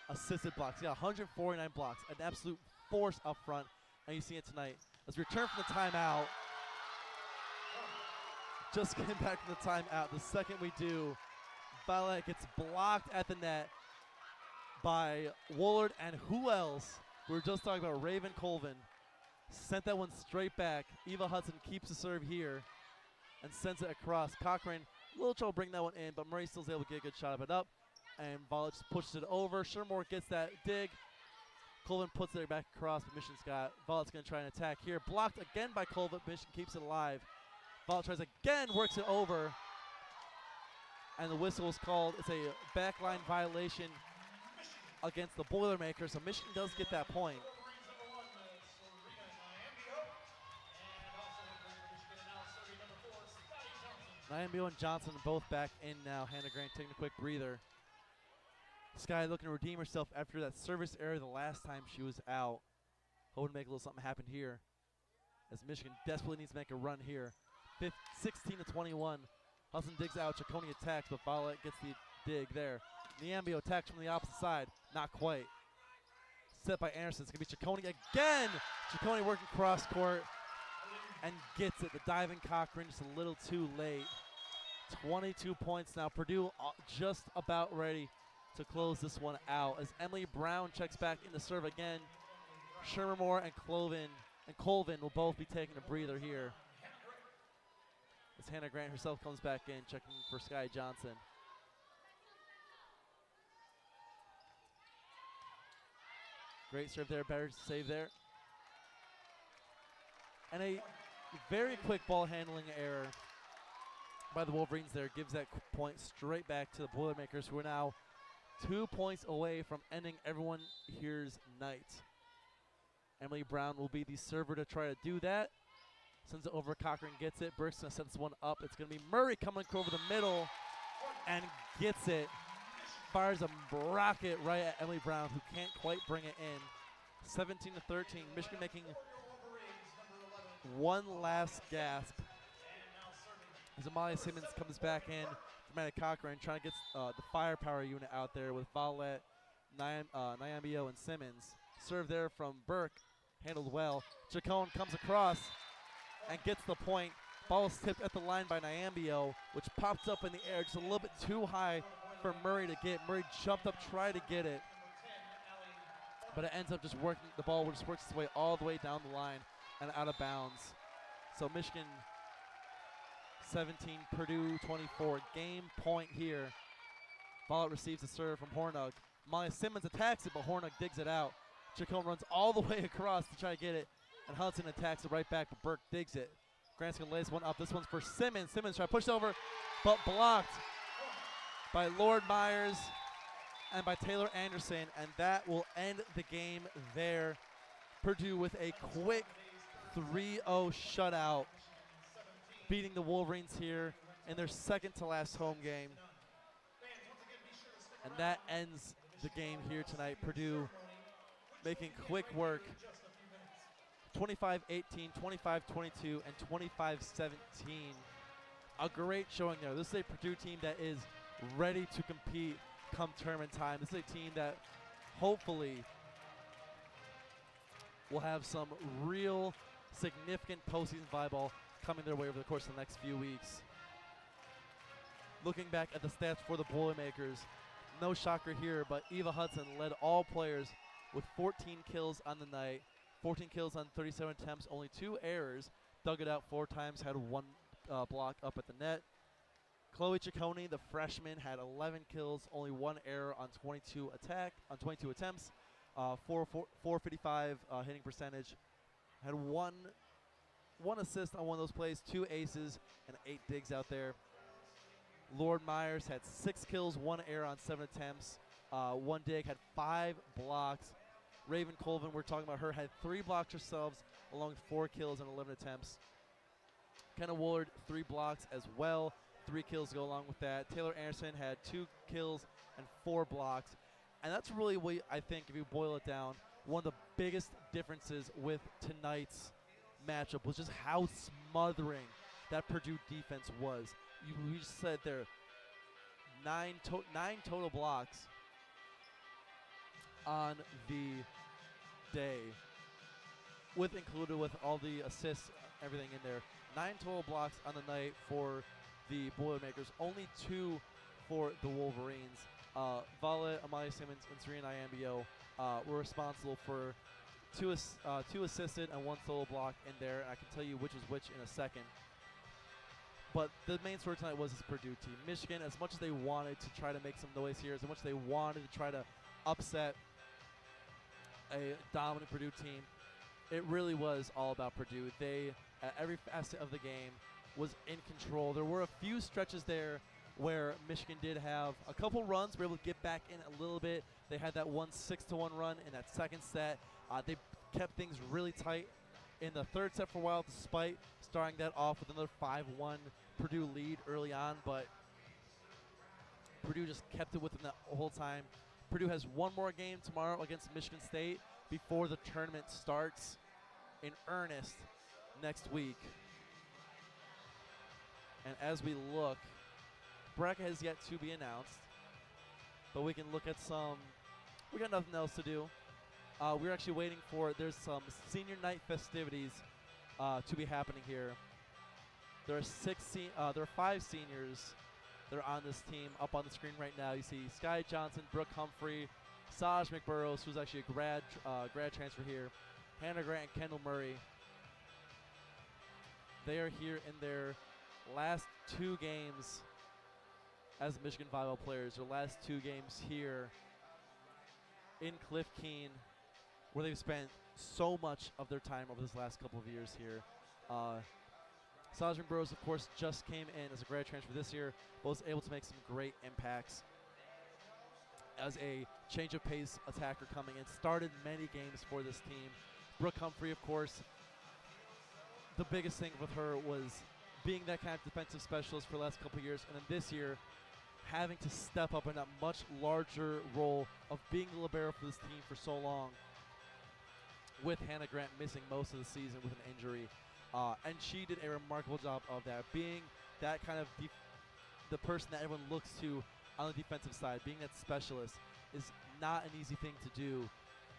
assisted blocks. Yeah, 149 blocks. An absolute force up front. And you see it tonight. As we return from the timeout, just came back from the timeout. The second we do, Violet gets blocked at the net by Woolard, and who else? We were just talking about Raven Colvin. Sent that one straight back. Eva Hudson keeps the serve here and sends it across. Cochran, a little trouble bringing that one in, but Murray still's able to get a good shot of it up. And Violet just pushes it over. Shermore gets that dig. Colvin puts it back across, but Michigan's got. Violet's going to try and attack here. Blocked again by Colvin. Michigan keeps it alive. Violet tries again, works it over. And the whistle is called. It's a backline violation against the Boilermakers. So Michigan does get that point. Nyambio and Johnson both back in now. Hannah Grant taking a quick breather. Sky looking to redeem herself after that service error the last time she was out. Hoping to make a little something happen here, as Michigan desperately needs to make a run here. 16-21. Hudson digs out. Ciccone attacks, but Violet gets the dig there. Nyambio attacks from the opposite side. Not quite. Set by Anderson. It's going to be Ciccone again. Ciccone working cross court and gets it. The diving Cochran just a little too late. 22 points now. Purdue just about ready to close this one out as Emily Brown checks back in the serve again. Shermermore and Colvin will both be taking a breather here as Hannah Grant herself comes back in, checking for Sky Johnson. Great serve there, better save there. And a very quick ball handling error by the Wolverines there gives that point straight back to the Boilermakers, who are now 2 points away from ending everyone here's night. Emily Brown will be the server to try to do that. Sends it over, Cochran gets it. Burke's gonna set this one up. It's gonna be Murray coming over the middle and gets it. Fires a rocket right at Emily Brown, who can't quite bring it in. 17-13, Michigan making one last gasp as Amalia Simmons comes back in. Amanda Cochran trying to get the firepower unit out there with Violet, Nyambio, and Simmons. Serve there from Burke, handled well. Ciccone comes across and gets the point. Ball is tipped at the line by Nyambio, which pops up in the air just a little bit too high for Murray to get. Murray jumped up, tried to get it, but it ends up just working. The ball just works its way all the way down the line and out of bounds. So Michigan 17, Purdue 24. Game point here. Violet receives the serve from Hornung. Molly Simmons attacks it, but Hornung digs it out. Ciccone runs all the way across to try to get it, and Hudson attacks it right back, but Burke digs it. Grant's going to lay this one up. This one's for Simmons. Simmons try to push over, but blocked by Lord Myers and by Taylor Anderson, and that will end the game there. Purdue with a quick 3-0 shutout, beating the Wolverines here in their second to last home game. And that ends the game here tonight. Purdue making quick work. 25-18, 25-22, and 25-17. A great showing there. This is a Purdue team that is ready to compete come tournament time. This is a team that hopefully will have some real significant postseason volleyball coming their way over the course of the next few weeks. Looking back at the stats for the Boilermakers, no shocker here, but Eva Hudson led all players with 14 kills on the night. 14 kills on 37 attempts, only 2 errors. Dug it out 4 times, had 1 block up at the net. Chloe Ciccone, the freshman, had 11 kills, only 1 error on 22 attempts. 455 hitting percentage. Had one assist on one of those plays, 2 aces, and 8 digs out there. Lord Myers had 6 kills, 1 error on 7 attempts, 1 dig, had 5 blocks. Raven Colvin, we're talking about her, had 3 blocks herself, along with 4 kills and 11 attempts. Kenna Woolard, 3 blocks as well. 3 kills go along with that. Taylor Anderson had 2 kills and 4 blocks. And that's really what I think, if you boil it down, one of the biggest differences with tonight's matchup was just how smothering that Purdue defense was. We just said there, 9 total blocks on the day, included with all the assists, everything in there. 9 total blocks on the night for the Boilermakers, only 2 for the Wolverines. Vala, Amalia Simmons, and Serena Iambio were responsible for 2 assisted and 1 solo block in there. I can tell you which is which in a second. But the main story tonight was this Purdue team. Michigan, as much as they wanted to try to make some noise here, as much as they wanted to try to upset a dominant Purdue team, it really was all about Purdue. They, at every facet of the game, was in control. There were a few stretches there where Michigan did have a couple runs, were able to get back in a little bit. They had that 6-1 run in that second set. They kept things really tight in the third set for a while, despite starting that off with another 5-1 Purdue lead early on, but Purdue just kept it within that whole time. Purdue has one more game tomorrow against Michigan State before the tournament starts in earnest next week. And as we look, bracket has yet to be announced, but we can look at we got nothing else to do. We're actually waiting for, there's some senior night festivities to be happening here. There are 5 seniors that are on this team. Up on the screen right now, you see Sky Johnson, Brooke Humphrey, Saj McBurrows, who's actually a grad transfer here, Hannah Grant, and Kendall Murray. They are here in their last 2 games as Michigan volleyball players. Their last 2 games here in Cliff Keene, where they've spent so much of their time over this last couple of years here. Sajin Burrows, of course, just came in as a grad transfer this year, but was able to make some great impacts as a change of pace attacker coming in. Started many games for this team. Brooke Humphrey, of course, the biggest thing with her was being that kind of defensive specialist for the last couple of years, and then this year having to step up in that much larger role of being the libero for this team for so long, with Hannah Grant missing most of the season with an injury. And she did a remarkable job of that, being that kind of the person that everyone looks to on the defensive side. Being that specialist is not an easy thing to do.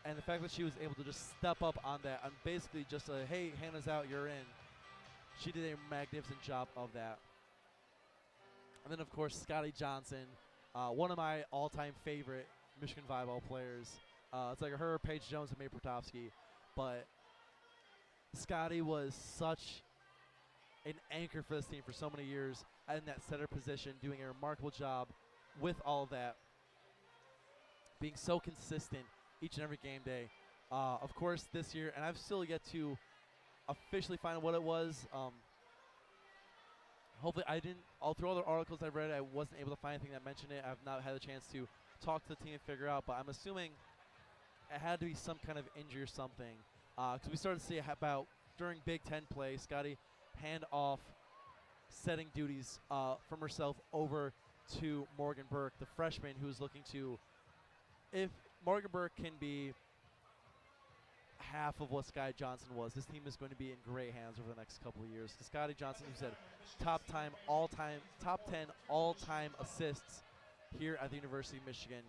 And the fact that she was able to just step up on that and basically just hey, Hannah's out, you're in. She did a magnificent job of that. And then, of course, Scotty Johnson, one of my all-time favorite Michigan volleyball players. It's like her, Paige Jones, and May Protofsky. But Scotty was such an anchor for this team for so many years in that center position, doing a remarkable job with all of that, being so consistent each and every game day. Of course, this year, and I've still yet to officially find out what it was. Hopefully, through all the articles I've read, I wasn't able to find anything that mentioned it. I've not had a chance to talk to the team and figure out, but I'm assuming it had to be some kind of injury or something. Because we started to see about during Big Ten play, Scotty hand off setting duties from herself over to Morgan Burke, the freshman who's looking to, if Morgan Burke can be half of what Scotty Johnson was, this team is going to be in great hands over the next couple of years. Scotty Johnson, who said top 10 all-time assists here at the University of Michigan.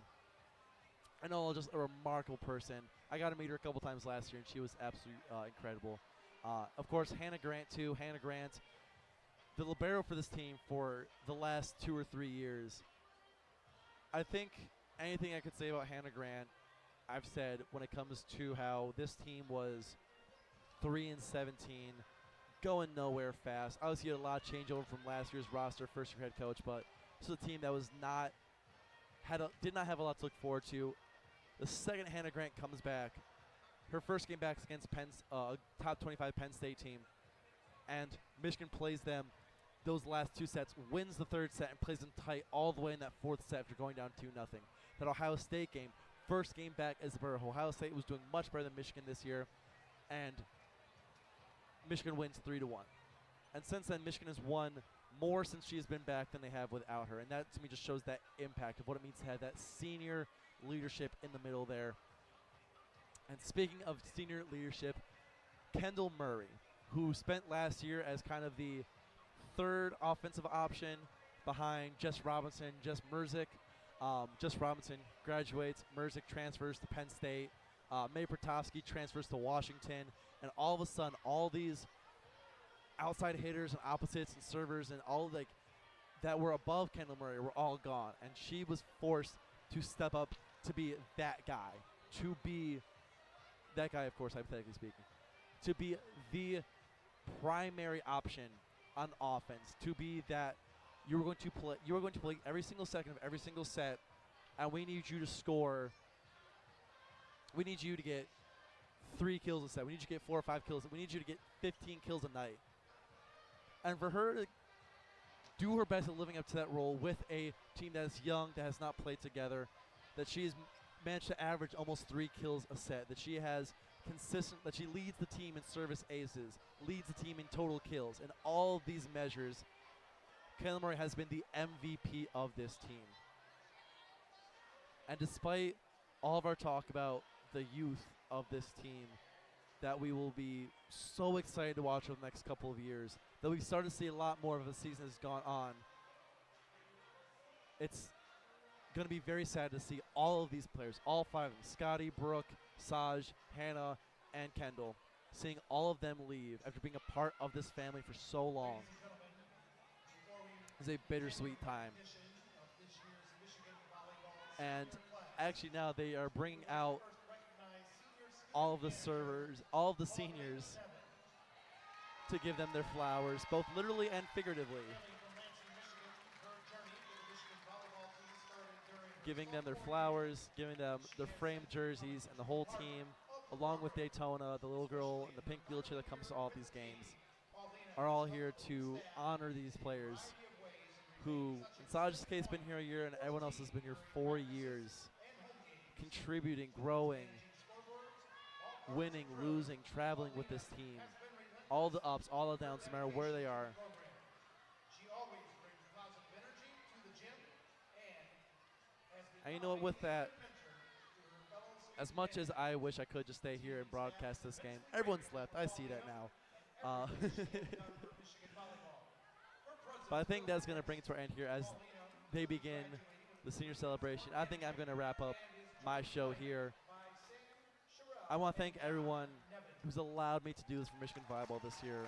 I know, just a remarkable person. I got to meet her a couple times last year, and she was absolutely incredible. Of course, Hannah Grant, too. Hannah Grant, the libero for this team for the last 2 or 3 years. I think anything I could say about Hannah Grant, I've said when it comes to how this team was 3-17, going nowhere fast. Obviously, you had a lot of changeover from last year's roster, first-year head coach, but this is a team that was did not have a lot to look forward to. The second Hannah Grant comes back, her first game back against top 25 Penn State team, and Michigan plays them those last 2 sets, wins the third set, and plays them tight all the way in that fourth set after going down 2-0. That Ohio State game, first game back as a Ohio State was doing much better than Michigan this year, and Michigan wins 3-1. And since then, Michigan has won more since she has been back than they have without her, and that to me just shows that impact of what it means to have that senior leadership in the middle there. And speaking of senior leadership, Kendall Murray, who spent last year as kind of the third offensive option behind Jess Robinson, Jess Merzick. Jess Robinson graduates, Merzick transfers to Penn State, May Pertovsky transfers to Washington, and all of a sudden, all these outside hitters and opposites and servers and all that were above Kendall Murray were all gone, and she was forced to step up to be that guy, of course, hypothetically speaking, to be the primary option on offense, to be that you were going to play every single second of every single set, and we need you to score. We need you to get 3 kills a set. We need you to get 4 or 5 kills. We need you to get 15 kills a night. And for her to do her best at living up to that role with a team that is young, that has not played together, that she's managed to average almost 3 kills a set, that she has that she leads the team in service aces, leads the team in total kills. In all of these measures, Kendall Murray has been the MVP of this team. And despite all of our talk about the youth of this team that we will be so excited to watch over the next couple of years, that we start to see a lot more of the season has gone on, it's going to be very sad to see all of these players, all 5 of them, Scotty, Brooke, Saj, Hannah, and Kendall, seeing all of them leave after being a part of this family for so long. It's a bittersweet time. And actually now they are bringing out all of the servers, all of the seniors, to give them their flowers, both literally and figuratively. Giving them their flowers, giving them their framed jerseys, and the whole team, along with Daytona, the little girl in the pink wheelchair that comes to all of these games, are all here to honor these players who, in Saj's case, been here a year, and everyone else has been here 4 years, contributing, growing, winning, losing, traveling with this team. All the ups, all the downs, no matter where they are. And you know what, with that, as much as I wish I could just stay here and broadcast this game, everyone's left. I see that now. But I think that's going to bring it to our end here as they begin the senior celebration. I think I'm going to wrap up my show here. I want to thank everyone who's allowed me to do this for Michigan Volleyball this year,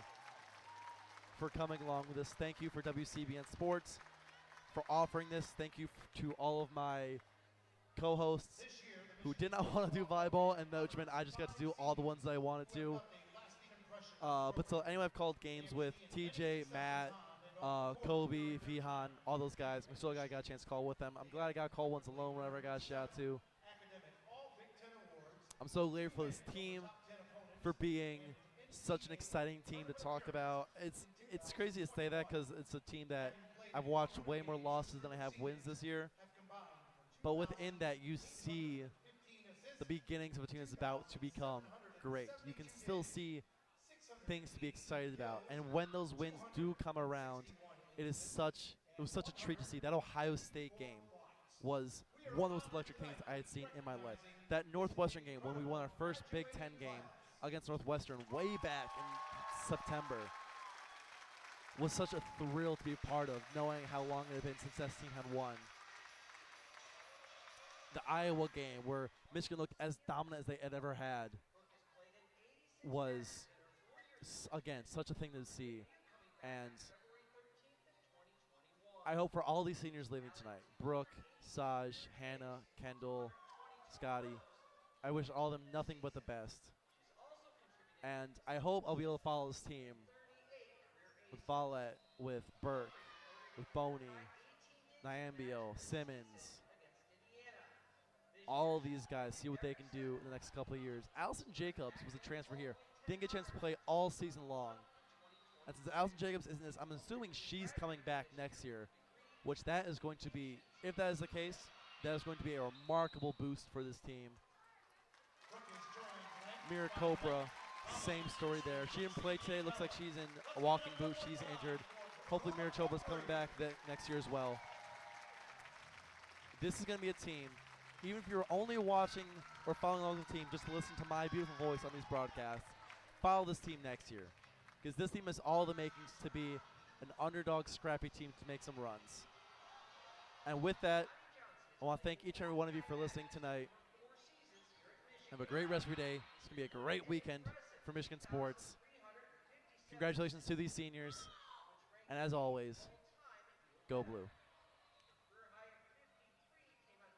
for coming along with this. Thank you for WCBN Sports for offering this. Thank you to all of my co-hosts who did not want to do volleyball, and I just got to do all the ones that I wanted to. But so anyway, I've called games with TJ, Matt, Kobe, Vihan, all those guys. I'm still got a chance to call with them. I'm glad I got called once alone whenever I got a shout to. I'm so grateful for this team, for being such an exciting team to talk about. It's crazy to say that because it's a team that I've watched way more losses than I have wins this year. But within that, you see the beginnings of a team that's about to become great. You can still see things to be excited about. And when those wins do come around, it was such a treat to see. That Ohio State game was one of the most electric things I had seen in my life. That Northwestern game, when we won our first Big Ten game against Northwestern way back in September, was such a thrill to be a part of, knowing how long it had been since that team had won. The Iowa game, where Michigan looked as dominant as they had ever had, was, again, such a thing to see. And I hope for all these seniors leaving tonight, Brooke, Saj, Hannah, Kendall, Scotty, I wish all of them nothing but the best. And I hope I'll be able to follow this team with Follett, with Burke, with Boney, Nyambio, Simmons, all of these guys, see what they can do in the next couple of years. Allison Jacobs was a transfer here. Didn't get a chance to play all season long. And since Allison Jacobs isn't this, I'm assuming she's coming back next year, which that is going to be, if that is the case, that is going to be a remarkable boost for this team. Mira Copra, same story there. She didn't play today. Looks like she's in a walking boot. She's injured. Hopefully Mira Copra's coming back next year as well. This is going to be a team, even if you're only watching or following along with the team, just to listen to my beautiful voice on these broadcasts, follow this team next year. Because this team has all the makings to be an underdog, scrappy team to make some runs. And with that, I want to thank each and every one of you for listening tonight. Have a great rest of your day. It's going to be a great weekend for Michigan sports. Congratulations to these seniors. And as always, go blue.